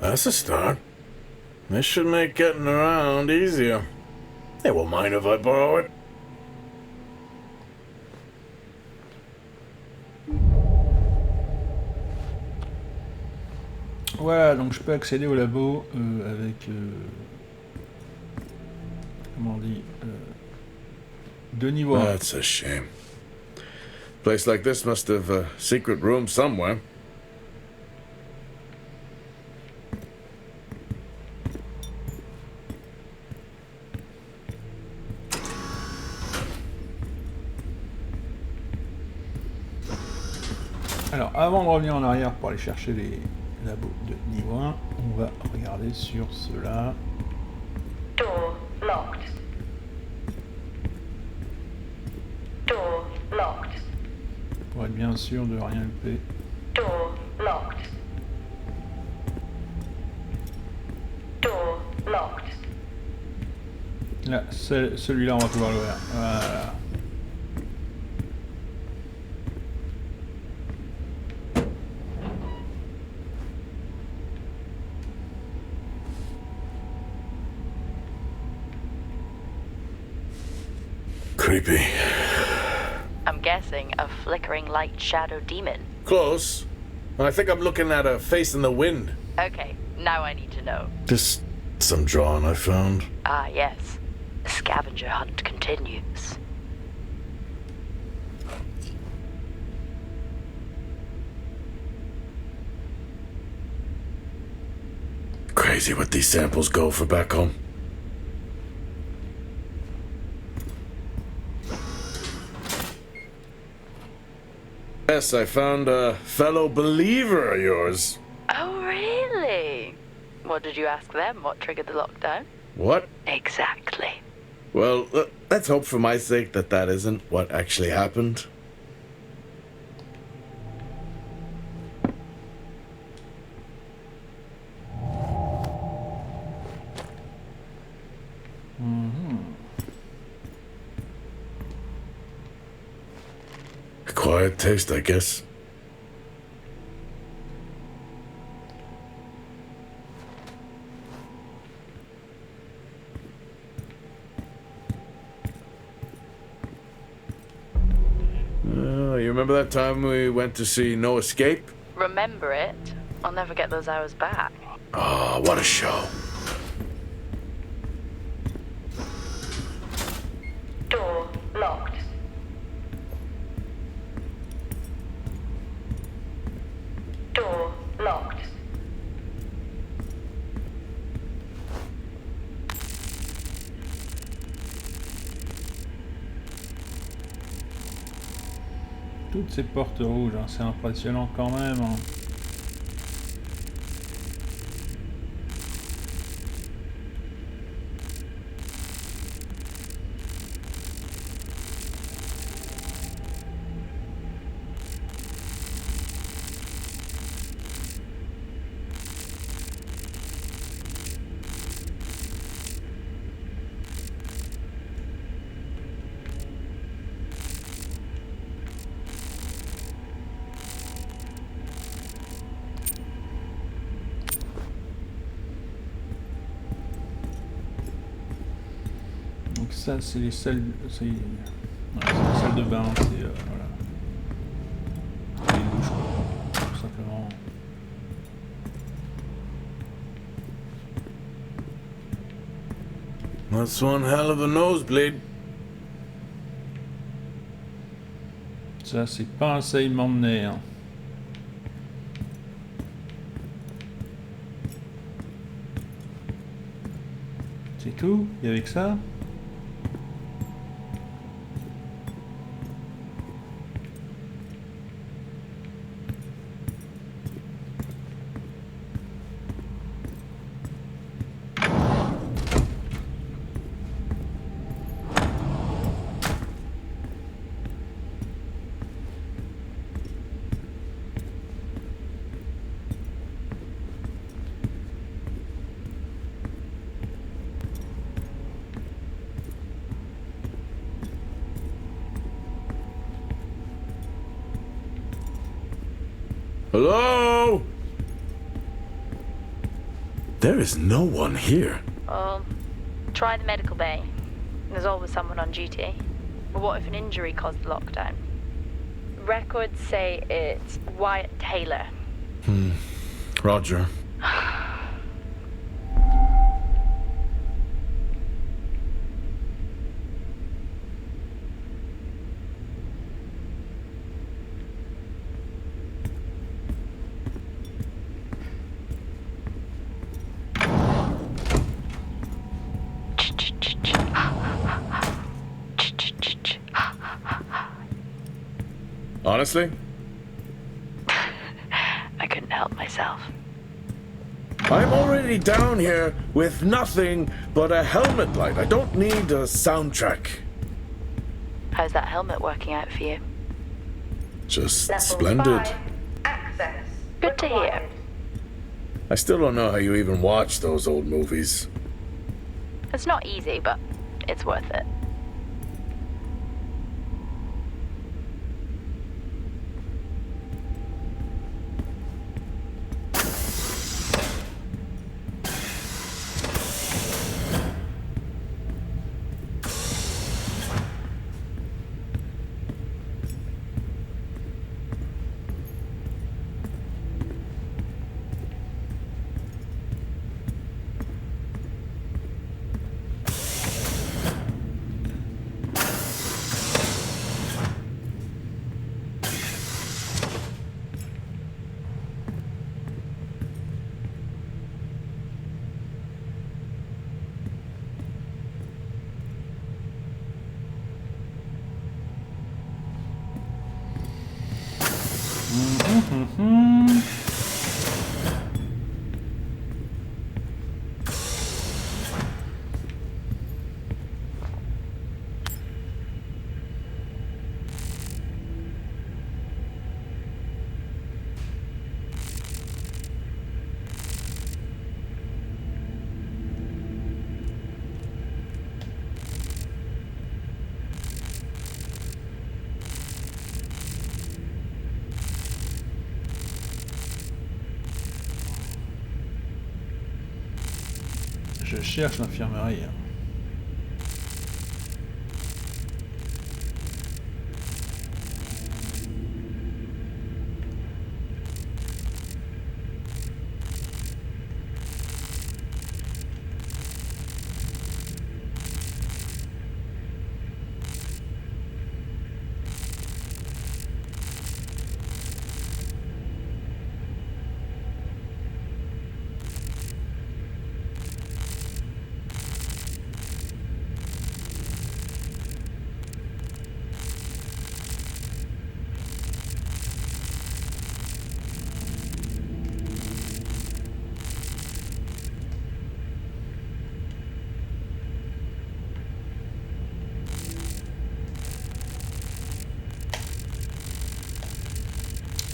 That's a start. This should make getting around easier. They won't mind if I borrow it. Voilà, donc je peux accéder au labo avec, comment on dit, deux niveaux. That's a shame. Place like this must have a secret room somewhere. Alors, avant de revenir en arrière pour aller chercher les labos de niveau 1, on va regarder sur ceux-là. Door locked. Door locked. Pour être bien sûr de rien louper. Door locked. Door locked. Là, celui-là, on va pouvoir l'ouvrir. Voilà. I'm guessing, a flickering light shadow demon. Close. I think I'm looking at a face in the wind. Okay, now I need to know. Just some drawing I found. Ah, yes. The scavenger hunt continues. Crazy what these samples go for back home. Yes, I found a fellow believer of yours. Oh, really? What did you ask them? What triggered the lockdown? What? Exactly. Well, let's hope for my sake that that isn't what actually happened. Acquired taste, I guess. You remember that time we went to see No Escape? Remember it? I'll never get those hours back. Oh, what a show. Door locked. Door locked. Toutes ces portes rouges, hein, c'est impressionnant quand même. Hein. Donc ça c'est les salles, c'est la salle de bain, c'est voilà, les douches quoi, tout simplement. That's one hell of a nosebleed. Ça c'est pas un saillement de nez. Hein. C'est tout? Il y avait que ça? Hello? There is no one here. Oh, try the medical bay. There's always someone on duty. But what if an injury caused the lockdown? Records say it's Wyatt Taylor. Roger. Honestly? I couldn't help myself. I'm already down here with nothing but a helmet light. I don't need a soundtrack. How's that helmet working out for you? Just Level splendid. 5. Access. Good to hear. required. I still don't know how you even watch those old movies. It's not easy, but it's worth it. Je cherche l'infirmerie.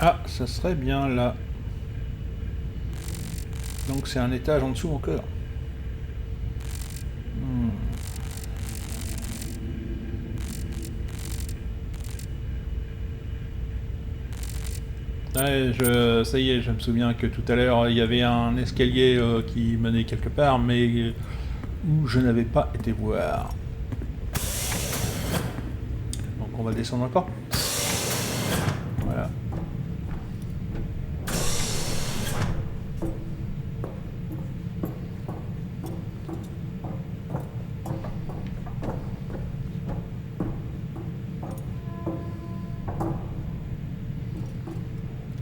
Ah, ça serait bien là. Donc c'est un étage en dessous encore. Ouais, ça y est, je me souviens que tout à l'heure il y avait un escalier qui menait quelque part, mais où je n'avais pas été voir. Donc on va descendre encore. Voilà.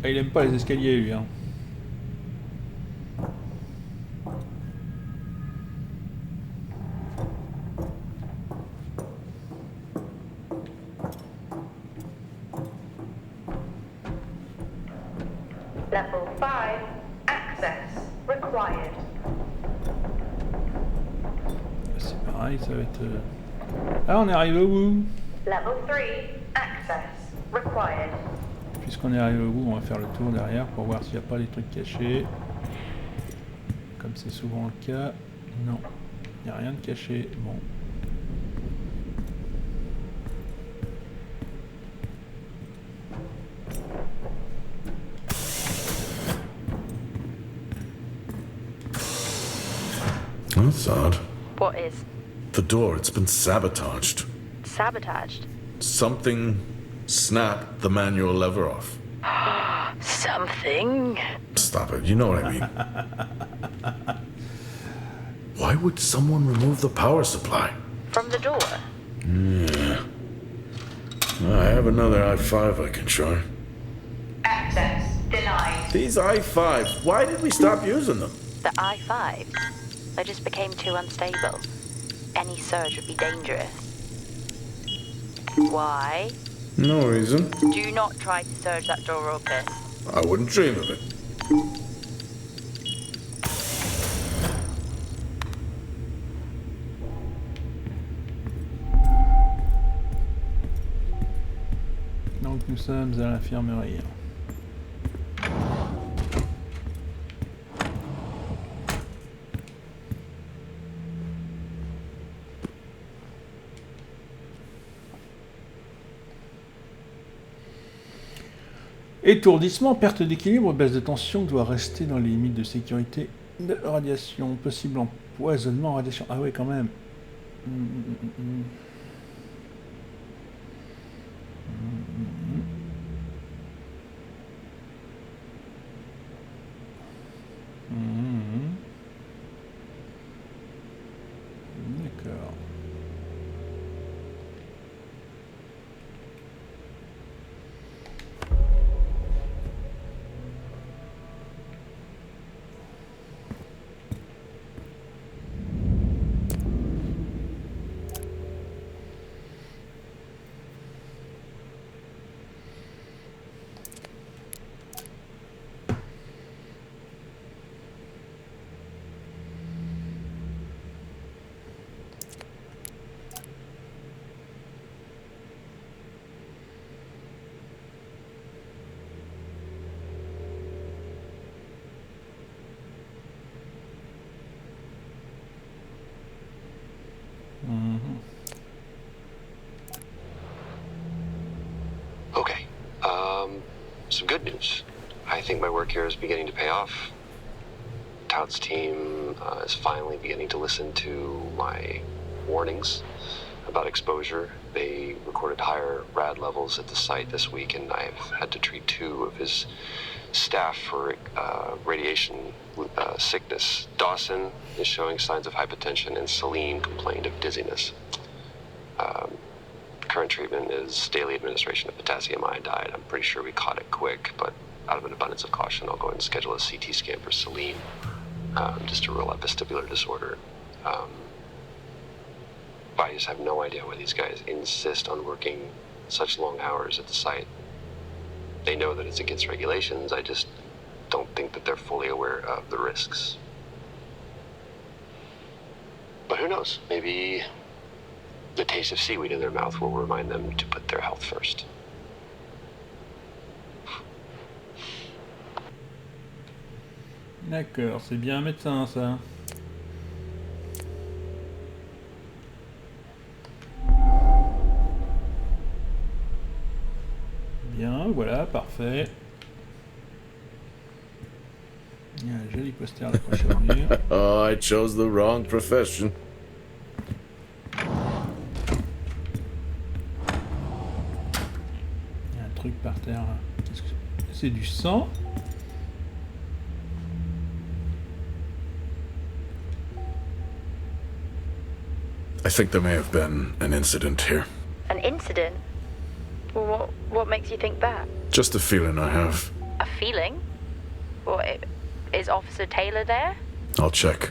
Ah, il aime pas les escaliers, lui, hein. Level 5, access required. C'est pareil, ça va être... Ah, on est arrivé au bout. Level 3, access required. Puisqu'on est arrivé au bout, on va faire le tour derrière pour voir s'il n'y a pas des trucs cachés. Comme c'est souvent le cas. Non, il n'y a rien de caché. Bon. That's odd. What is? The door, it's been sabotaged. Sabotaged? Something snapped the manual lever off. Something? Stop it, you know what I mean. Why would someone remove the power supply? From the door? Yeah. I have another i5 I can try. Access denied. These i5s, why did we stop using them? The I-5? They just became too unstable. Any surge would be dangerous. Why? No reason. Do not try to surge that door open. I wouldn't dream of it. Donc nous sommes à l'infirmerie. Étourdissement, perte d'équilibre, baisse de tension, doit rester dans les limites de sécurité de radiation. Possible empoisonnement, radiation. Ah oui, quand même. D'accord. some good news. I think my work here is beginning to pay off. Tout's team is finally beginning to listen to my warnings about exposure. They recorded higher rad levels at the site this week, and I've had to treat 2 of his staff for radiation sickness. Dawson is showing signs of hypotension, and Celine complained of dizziness. Current treatment is daily administration of potassium iodide. I'm pretty sure we caught it quick, but out of an abundance of caution, I'll go ahead and schedule a CT scan for Celine, just to rule out vestibular disorder. I just have no idea why these guys insist on working such long hours at the site. They know that it's against regulations. I just don't think that they're fully aware of the risks. But who knows? Maybe the taste of seaweed in their mouth will remind them to put their health first. D'accord, c'est bien un médecin, ça. Bien, voilà, parfait. Il y a un joli poster accroché au mur. Oh, I chose the wrong profession. Il y a un truc par terre. Qu'est-ce que c'est du sang. I think there may have been an incident here. An incident? Well, what makes you think that? Just a feeling I have. A feeling? Is Officer Taylor there? I'll check.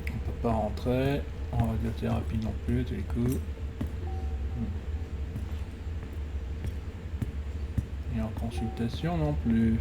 On peut pas rentrer. En radiothérapie non plus, tous les coups. Et en consultation non plus.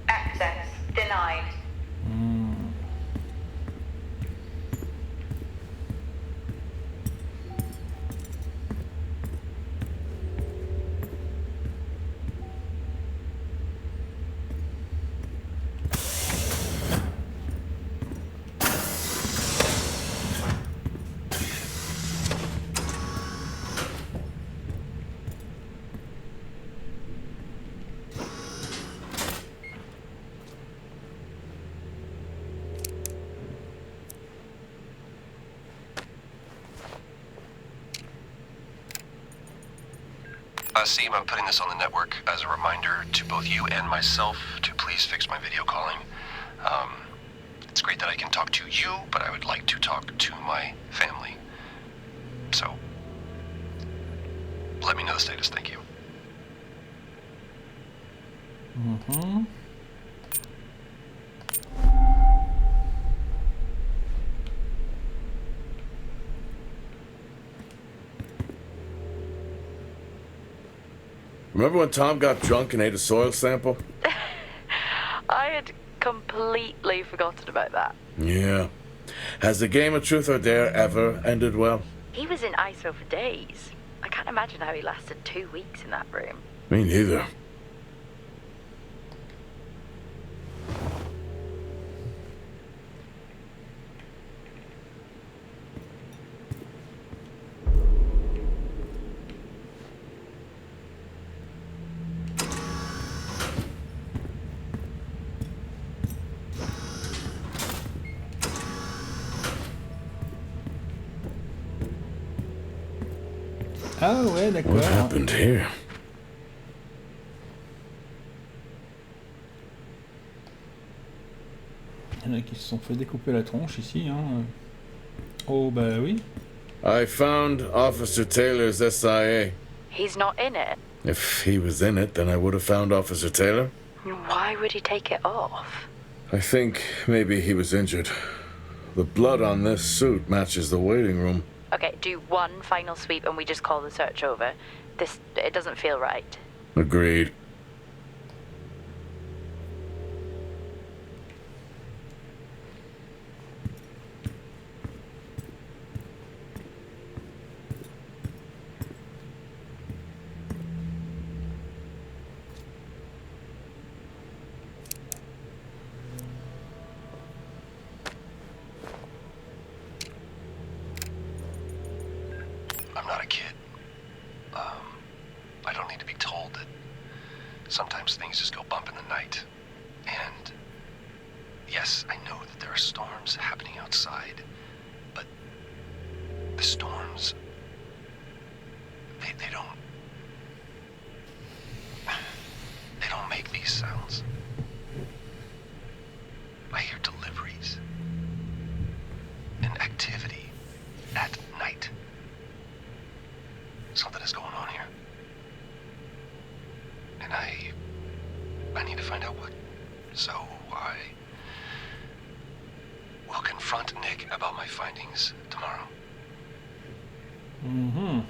Access denied. Seem, I'm putting this on the network as a reminder to both you and myself to please fix my video calling. It's great that I can talk to you, but I would like to talk to my family. So, let me know the status, thank you. Mm-hmm. Remember when Tom got drunk and ate a soil sample? I had completely forgotten about that. Yeah. Has the game of truth or dare ever ended well? He was in ISO for days. I can't imagine how he lasted 2 weeks in that room. Me neither. Ah ouais, d'accord. What happened here? Il y en a qui se sont fait découper la tronche ici, hein. Oh bah oui. I found Officer Taylor's SIA. He's not in it. If he was in it, then I would have found Officer Taylor. Why would he take it off? I think maybe he was injured. The blood on this suit matches the waiting room. Okay, do one final sweep and we just call the search over. It doesn't feel right. Agreed. I'm not a kid. I don't need to be told that sometimes things just go bump in the night. And yes, I know that there are storms happening outside, but the storms, they don't make these sounds. I hear deliveries and activity at night. Something is going on here. And I need to find out what. So I will confront Nick about my findings tomorrow. Mhm.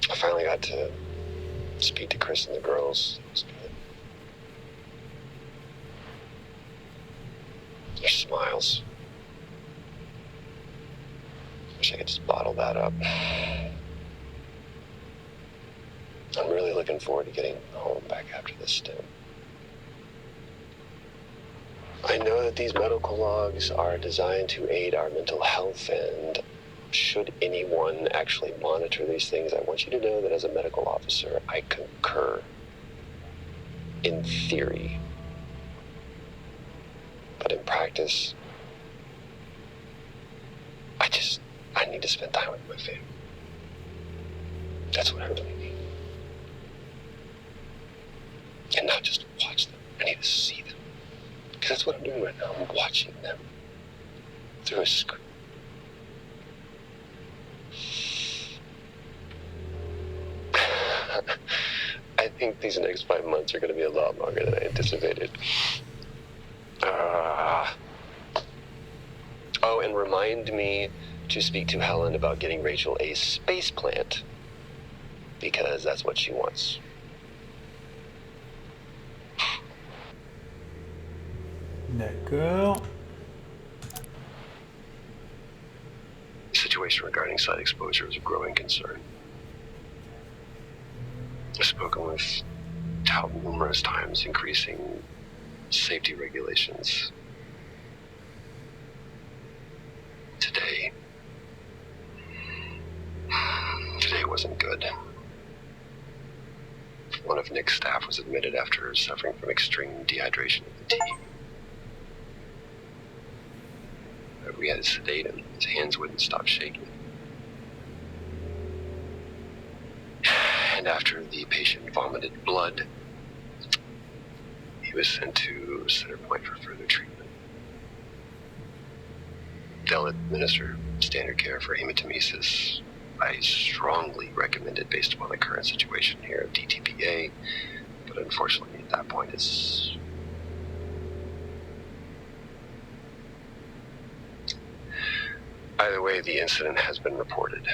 I finally got to speak to Chris and the girls. It was good. Their smiles. Wish I could just bottle that up. I'm really looking forward to getting home back after this stint. I know that these medical logs are designed to aid our mental health, and should anyone actually monitor these things, I want you to know that as a medical officer, I concur. In theory. But in practice, I need to spend time with my family. That's what I really need. And not just watch them. I need to see them. Because that's what I'm doing right now. I'm watching them through a screen. I think these next 5 months are going to be a lot longer than I anticipated. Oh, and remind me to speak to Helen about getting Rachel a space plant. Because that's what she wants. D'accord. The situation regarding site exposure is a growing concern. I've spoken with Tout numerous times, increasing safety regulations. Today wasn't good. One of Nick's staff was admitted after suffering from extreme dehydration of the team. We had to sedate him. His hands wouldn't stop shaking. And after the patient vomited blood, he was sent to Center Point for further treatment. They'll administer standard care for hematemesis. I strongly recommend it based upon the current situation here of DTPA, but unfortunately at that point it's... Either way, the incident has been reported.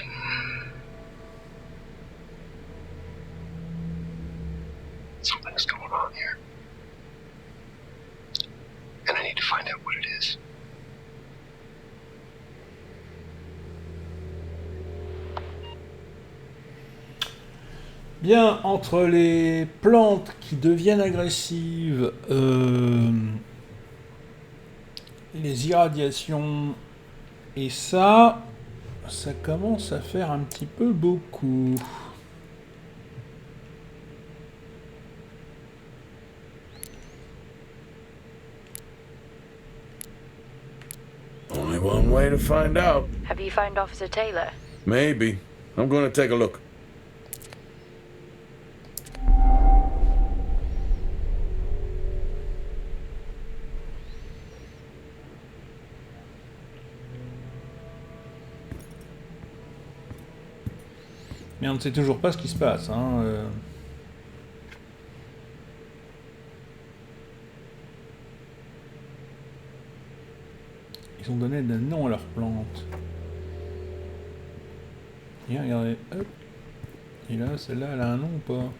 Something's going on here. And I need to find out what it is. Bien, entre les plantes qui deviennent agressives, les irradiations et ça commence à faire un petit peu beaucoup. Only one way to find out. Have you found Officer Taylor? Maybe. I'm going to take a look. Mais on ne sait toujours pas ce qui se passe. Hein. Ils ont donné des noms à leurs plantes. Et regardez, hop. Et là, celle-là, elle a un nom ou pas?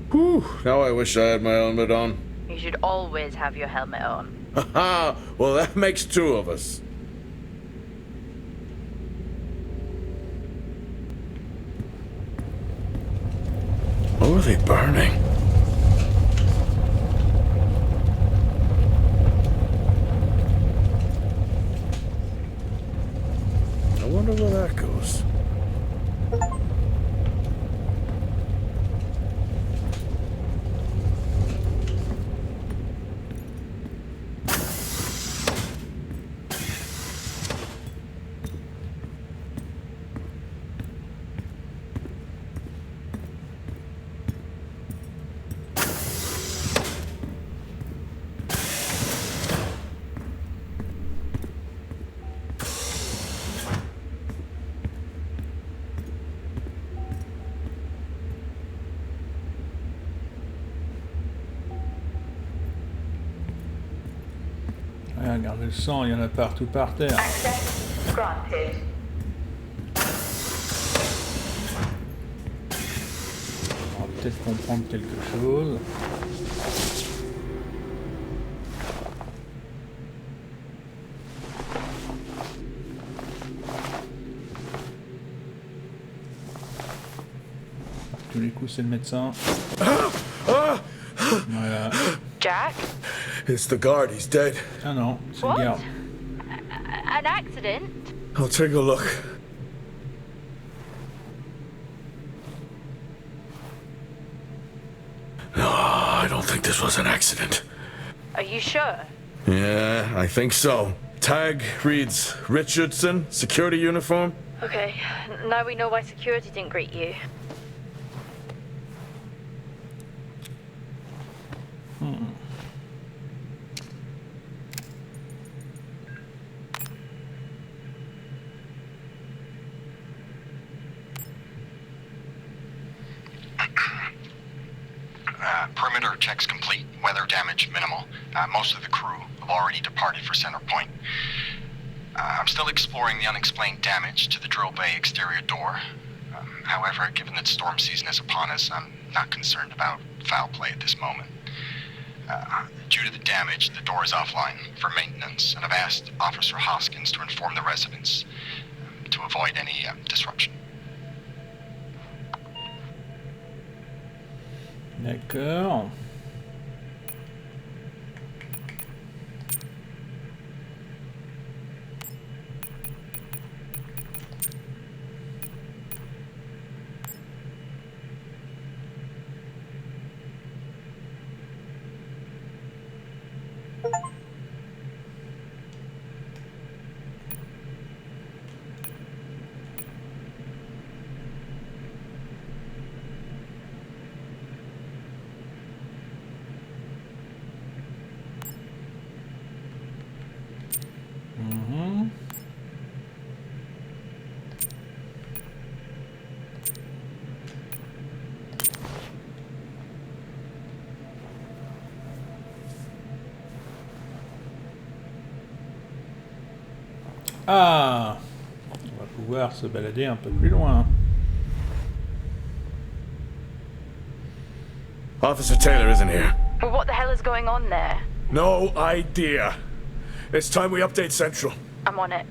Whew, now I wish I had my helmet on. You should always have your helmet on. Haha, well that makes two of us. What are they burning? I wonder where that goes. Ah, regardez le sang, il y en a partout par terre. Access granted. On va peut-être comprendre quelque chose. Tous les coups, c'est le médecin. Voilà. Jack? It's the guard, he's dead. Ah non, c'est le What? garde. An accident? I'll take a look. No, I don't think this was an accident. Are you sure? Yeah, I think so. Tag reads Richardson, security uniform. Okay, now we know why security didn't greet you. Perimeter checks complete. Weather damage minimal. Most of the crew have already departed for Center Point. I'm still exploring the unexplained damage to the drill bay exterior door. However, given that storm season is upon us, I'm not concerned about foul play at this moment. Due to the damage, the door is offline for maintenance, and I've asked Officer Hoskins to inform the residents to avoid any disruption. D'accord. Ah, on va pouvoir se balader un peu plus loin. Officer Taylor isn't here. Well, what the hell is going on there? No idea. It's time we update Central. I'm on it.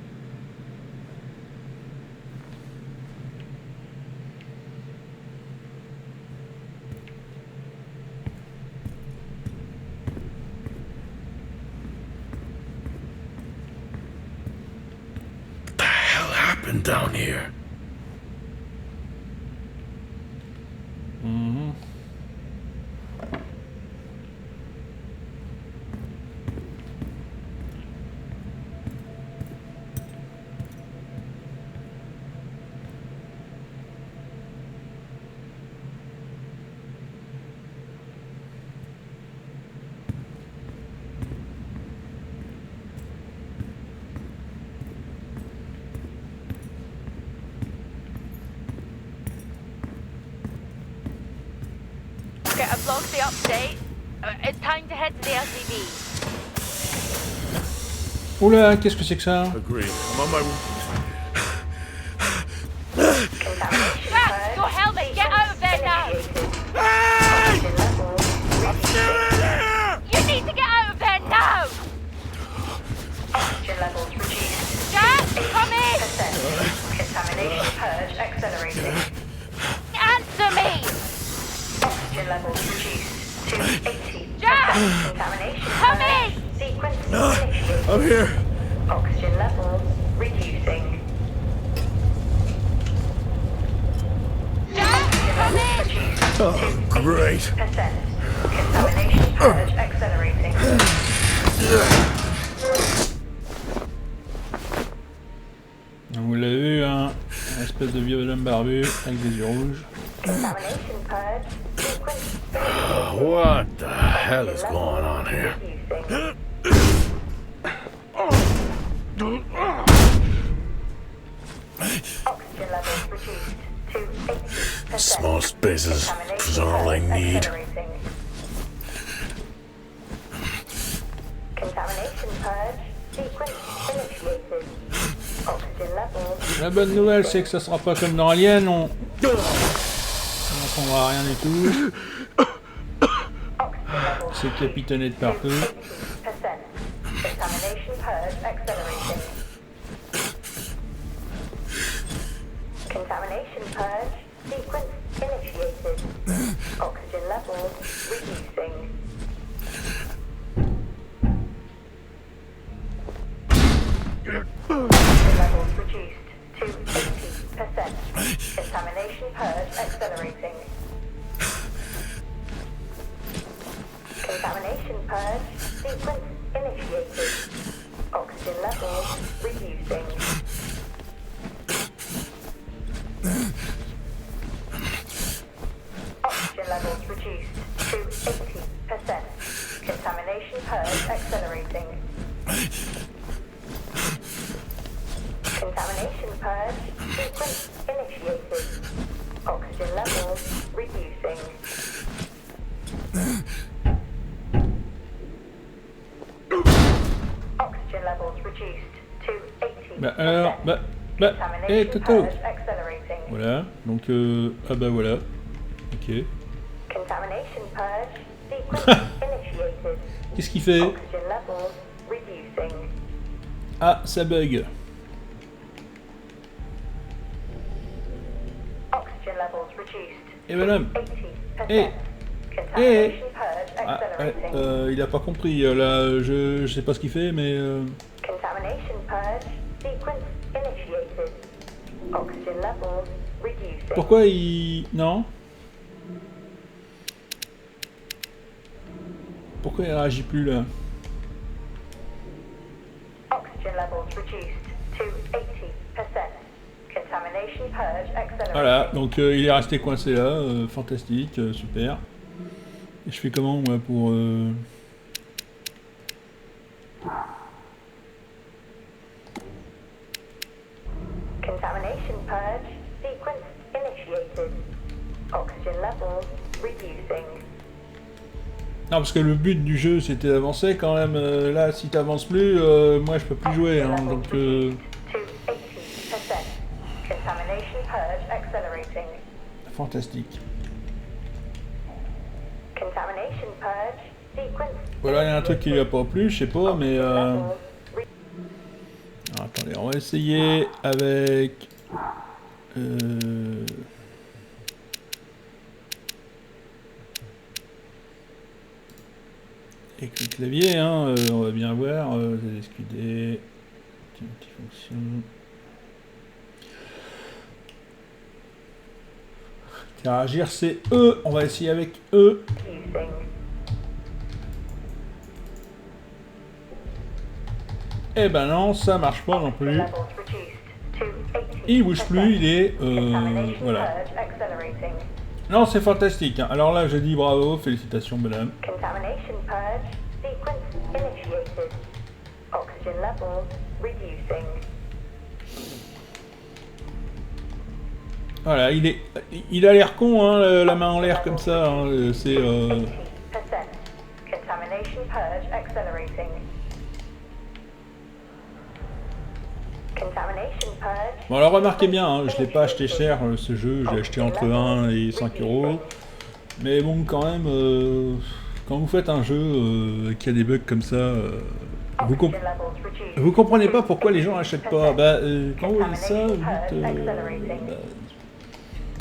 What the hell happened down here? Mhm. Okay, I've logged the update. It's time to head to the LCD. Oula, qu'est-ce que c'est que ça? Agreed. I'm on my way. Jack, your helmet! Get out of there now! You need to get out of there now! Oxygen levels reduced. Jack, come in! Contamination purge accelerating. Answer me! Oxygen levels reduced to 80%. Jack! Contamination Come purge in! sequence initiated. I'm here. Oxygen levels reducing. Jack, come in! Reduced Oh, great. 80%. Contamination purge accelerating. Vous l'avez vu, hein? Un espèce de vieux homme barbu avec des yeux rouges. Contamination purge sequence initiated. What the hell is going on here? Reducing. Oxygen levels reduced to 80%. Small spaces is all I need. Accelerating. Contamination purge sequence initiated. Oxygen levels. La bonne nouvelle, c'est que ça sera pas comme dans Alien, on n'entendra rien du tout. Oxygen levels C'est capitonné de partout. 80%. Contamination purge accelerating. Contamination purge sequence initiated. Oxygen levels reducing. Oxygen levels reduced to 80%. Contamination purge accelerating. Contamination purge sequence initiated. Oxygen levels reducing. Oxygen levels reduced to 80%. Contamination purge accelerating. Contamination purge sequence initiated. Oxygen levels reducing. Oxygen levels reduced to 80%. Bah alors, Contamination Coco. purge accelerating. Voilà, donc ah bah voilà. Ok. Contamination purge sequence initiated. Qu'est-ce qu'il fait? Oxygen levels reducing. Ah, ça bug. Oxygen levels reduced Et madame. 80%. Eh. Contamination purge Ah, accelerating. il a pas compris, là, je sais pas ce qu'il fait, mais... Contamination purge sequence initiated. Oxygen levels reducing. Pourquoi il... Non? Pourquoi il réagit plus, là? Oxygen levels reduced to 80%. Contamination purge accelerating. Voilà, donc il est resté coincé là, fantastique, super. Et je fais comment, moi, pour... Contamination purge sequence initiated. Oxygen levels reducing. Non, parce que le but du jeu, c'était d'avancer quand même. Là, si t'avances plus, moi, je peux plus jouer, hein, donc... To fantastique. Contamination purge sequence. Voilà, il y a un truc qui lui a pas plu, je sais pas, mais... Alors, attendez, on va essayer avec... Avec le clavier, hein, on va bien voir, ZSQD, multifonction. Interagir, c'est E, on va essayer avec E. Eh ben non, ça marche pas non plus. Il bouge plus, il est... voilà. Non, c'est fantastique. Hein. Alors là, je dis bravo, félicitations, madame. Contamination purge sequence initiated. Oxygen levels reducing. Voilà, il a l'air con, hein, la main en l'air comme ça. Hein, c'est... 80%. Contamination purge accelerating. Contamination purge. Bon, alors remarquez bien, hein, je l'ai pas acheté cher ce jeu, j'ai acheté entre 1 et 5 euros. Mais bon, quand même, quand vous faites un jeu qui a des bugs comme ça, vous comprenez pas pourquoi les gens n'achètent pas. Bah, quand vous voyez ça, vous dites, bah,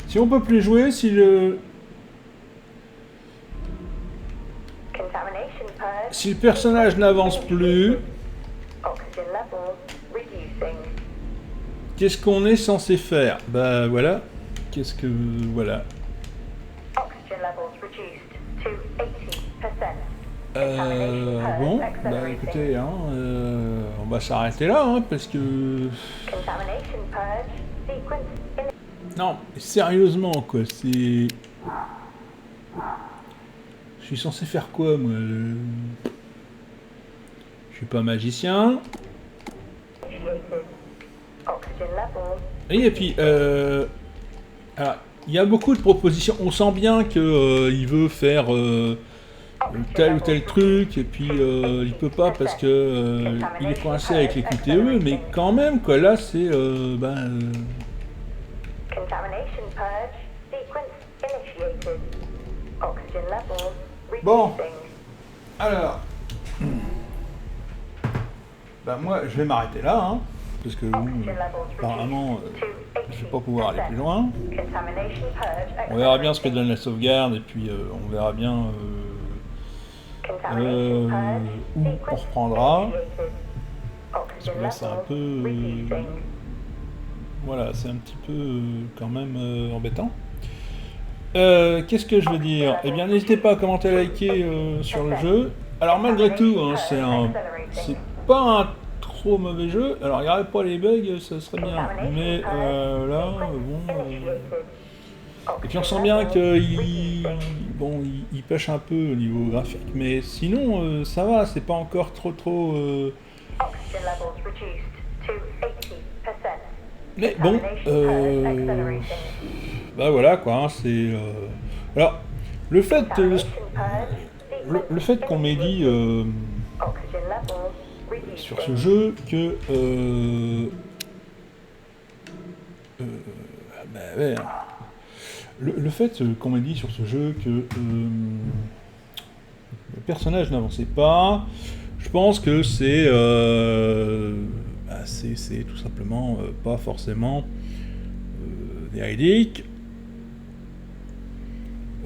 si on peut plus jouer, si le personnage n'avance plus, qu'est-ce qu'on est censé faire? Bah voilà, qu'est-ce que... voilà. Bon, bah écoutez, hein, on va s'arrêter là, hein, parce que... Non, sérieusement, quoi, c'est... Je suis censé faire quoi, moi? Je suis pas magicien. Et puis, alors, il y a beaucoup de propositions. On sent bien que il veut faire tel ou tel truc, et puis il peut pas parce que il est coincé avec les QTE, mais quand même, quoi, là, c'est... Bon, alors... Bah moi, je vais m'arrêter là, hein, parce que apparemment, je vais pas pouvoir aller plus loin. On verra bien ce que donne la sauvegarde, et puis on verra bien où on reprendra. Parce que là, c'est un peu... voilà, c'est un petit peu quand même embêtant. Qu'est-ce que je veux dire? Eh bien, n'hésitez pas à commenter, à liker sur le jeu. Alors malgré tout, hein, c'est pas un trop mauvais jeu. Alors il n'y aurait pas les bugs, ça serait bien. Mais là, bon... Et puis on sent bien qu'il pêche un peu au niveau graphique. Mais sinon, ça va, c'est pas encore trop... Mais bon, bah voilà quoi, hein, c'est... Alors, le fait qu'on m'ait dit sur ce jeu que... bah ouais, le fait qu'on m'ait dit sur ce jeu que le personnage n'avançait pas, je pense que c'est tout simplement pas forcément véridique.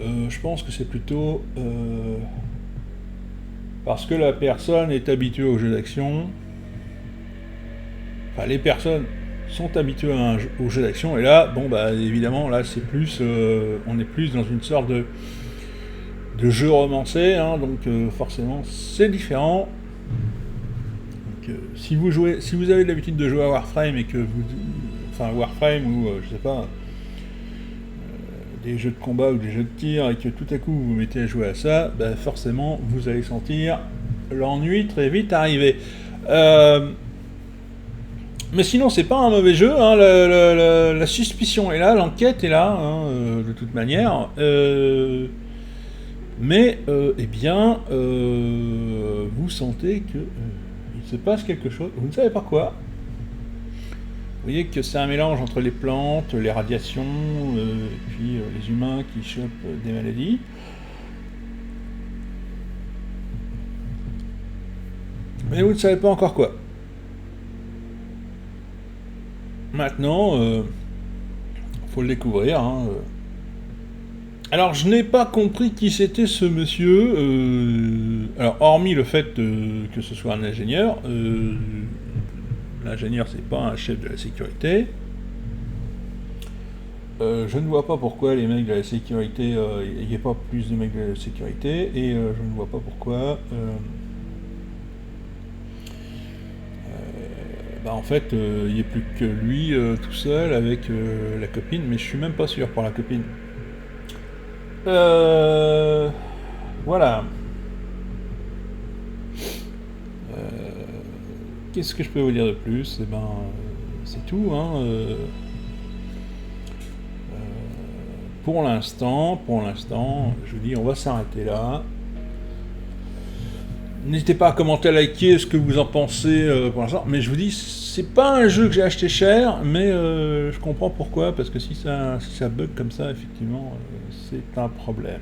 Je pense que c'est plutôt parce que la personne est habituée au jeu d'action. Enfin, les personnes sont habituées au jeu d'action, et là, bon, bah évidemment, là, c'est plus, on est plus dans une sorte de jeu romancé, hein, donc forcément, c'est différent. Donc, si vous avez l'habitude de jouer à Warframe et que vous, enfin Warframe ou je sais pas, des jeux de combat ou des jeux de tir, et que tout à coup vous vous mettez à jouer à ça, bah forcément vous allez sentir l'ennui très vite arriver. Mais sinon c'est pas un mauvais jeu, hein, la suspicion est là, l'enquête est là, hein, de toute manière. Mais eh bien vous sentez que il se passe quelque chose, vous ne savez pas quoi. Vous voyez que c'est un mélange entre les plantes, les radiations, et puis les humains qui chopent des maladies. Mais vous ne savez pas encore quoi. Maintenant, faut le découvrir. Hein. Alors, je n'ai pas compris qui c'était ce monsieur. Alors, hormis le fait que ce soit un ingénieur, l'ingénieur, c'est pas un chef de la sécurité. Je ne vois pas pourquoi les mecs de la sécurité, il n'y a pas plus de mecs de la sécurité, et je ne vois pas pourquoi. En fait, il n'y a plus que lui tout seul avec la copine, mais je suis même pas sûr pour la copine. Voilà. Qu'est-ce que je peux vous dire de plus? Eh ben, c'est tout, hein. Pour l'instant, je vous dis, on va s'arrêter là. N'hésitez pas à commenter, à liker ce que vous en pensez pour l'instant. Mais je vous dis, c'est pas un jeu que j'ai acheté cher, mais je comprends pourquoi, parce que si ça bug comme ça, effectivement, c'est un problème.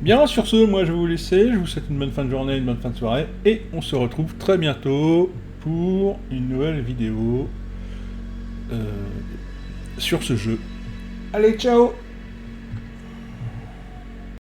Bien, sur ce, moi je vais vous laisser. Je vous souhaite une bonne fin de journée, une bonne fin de soirée, et on se retrouve très bientôt pour une nouvelle vidéo sur ce jeu. Allez, ciao!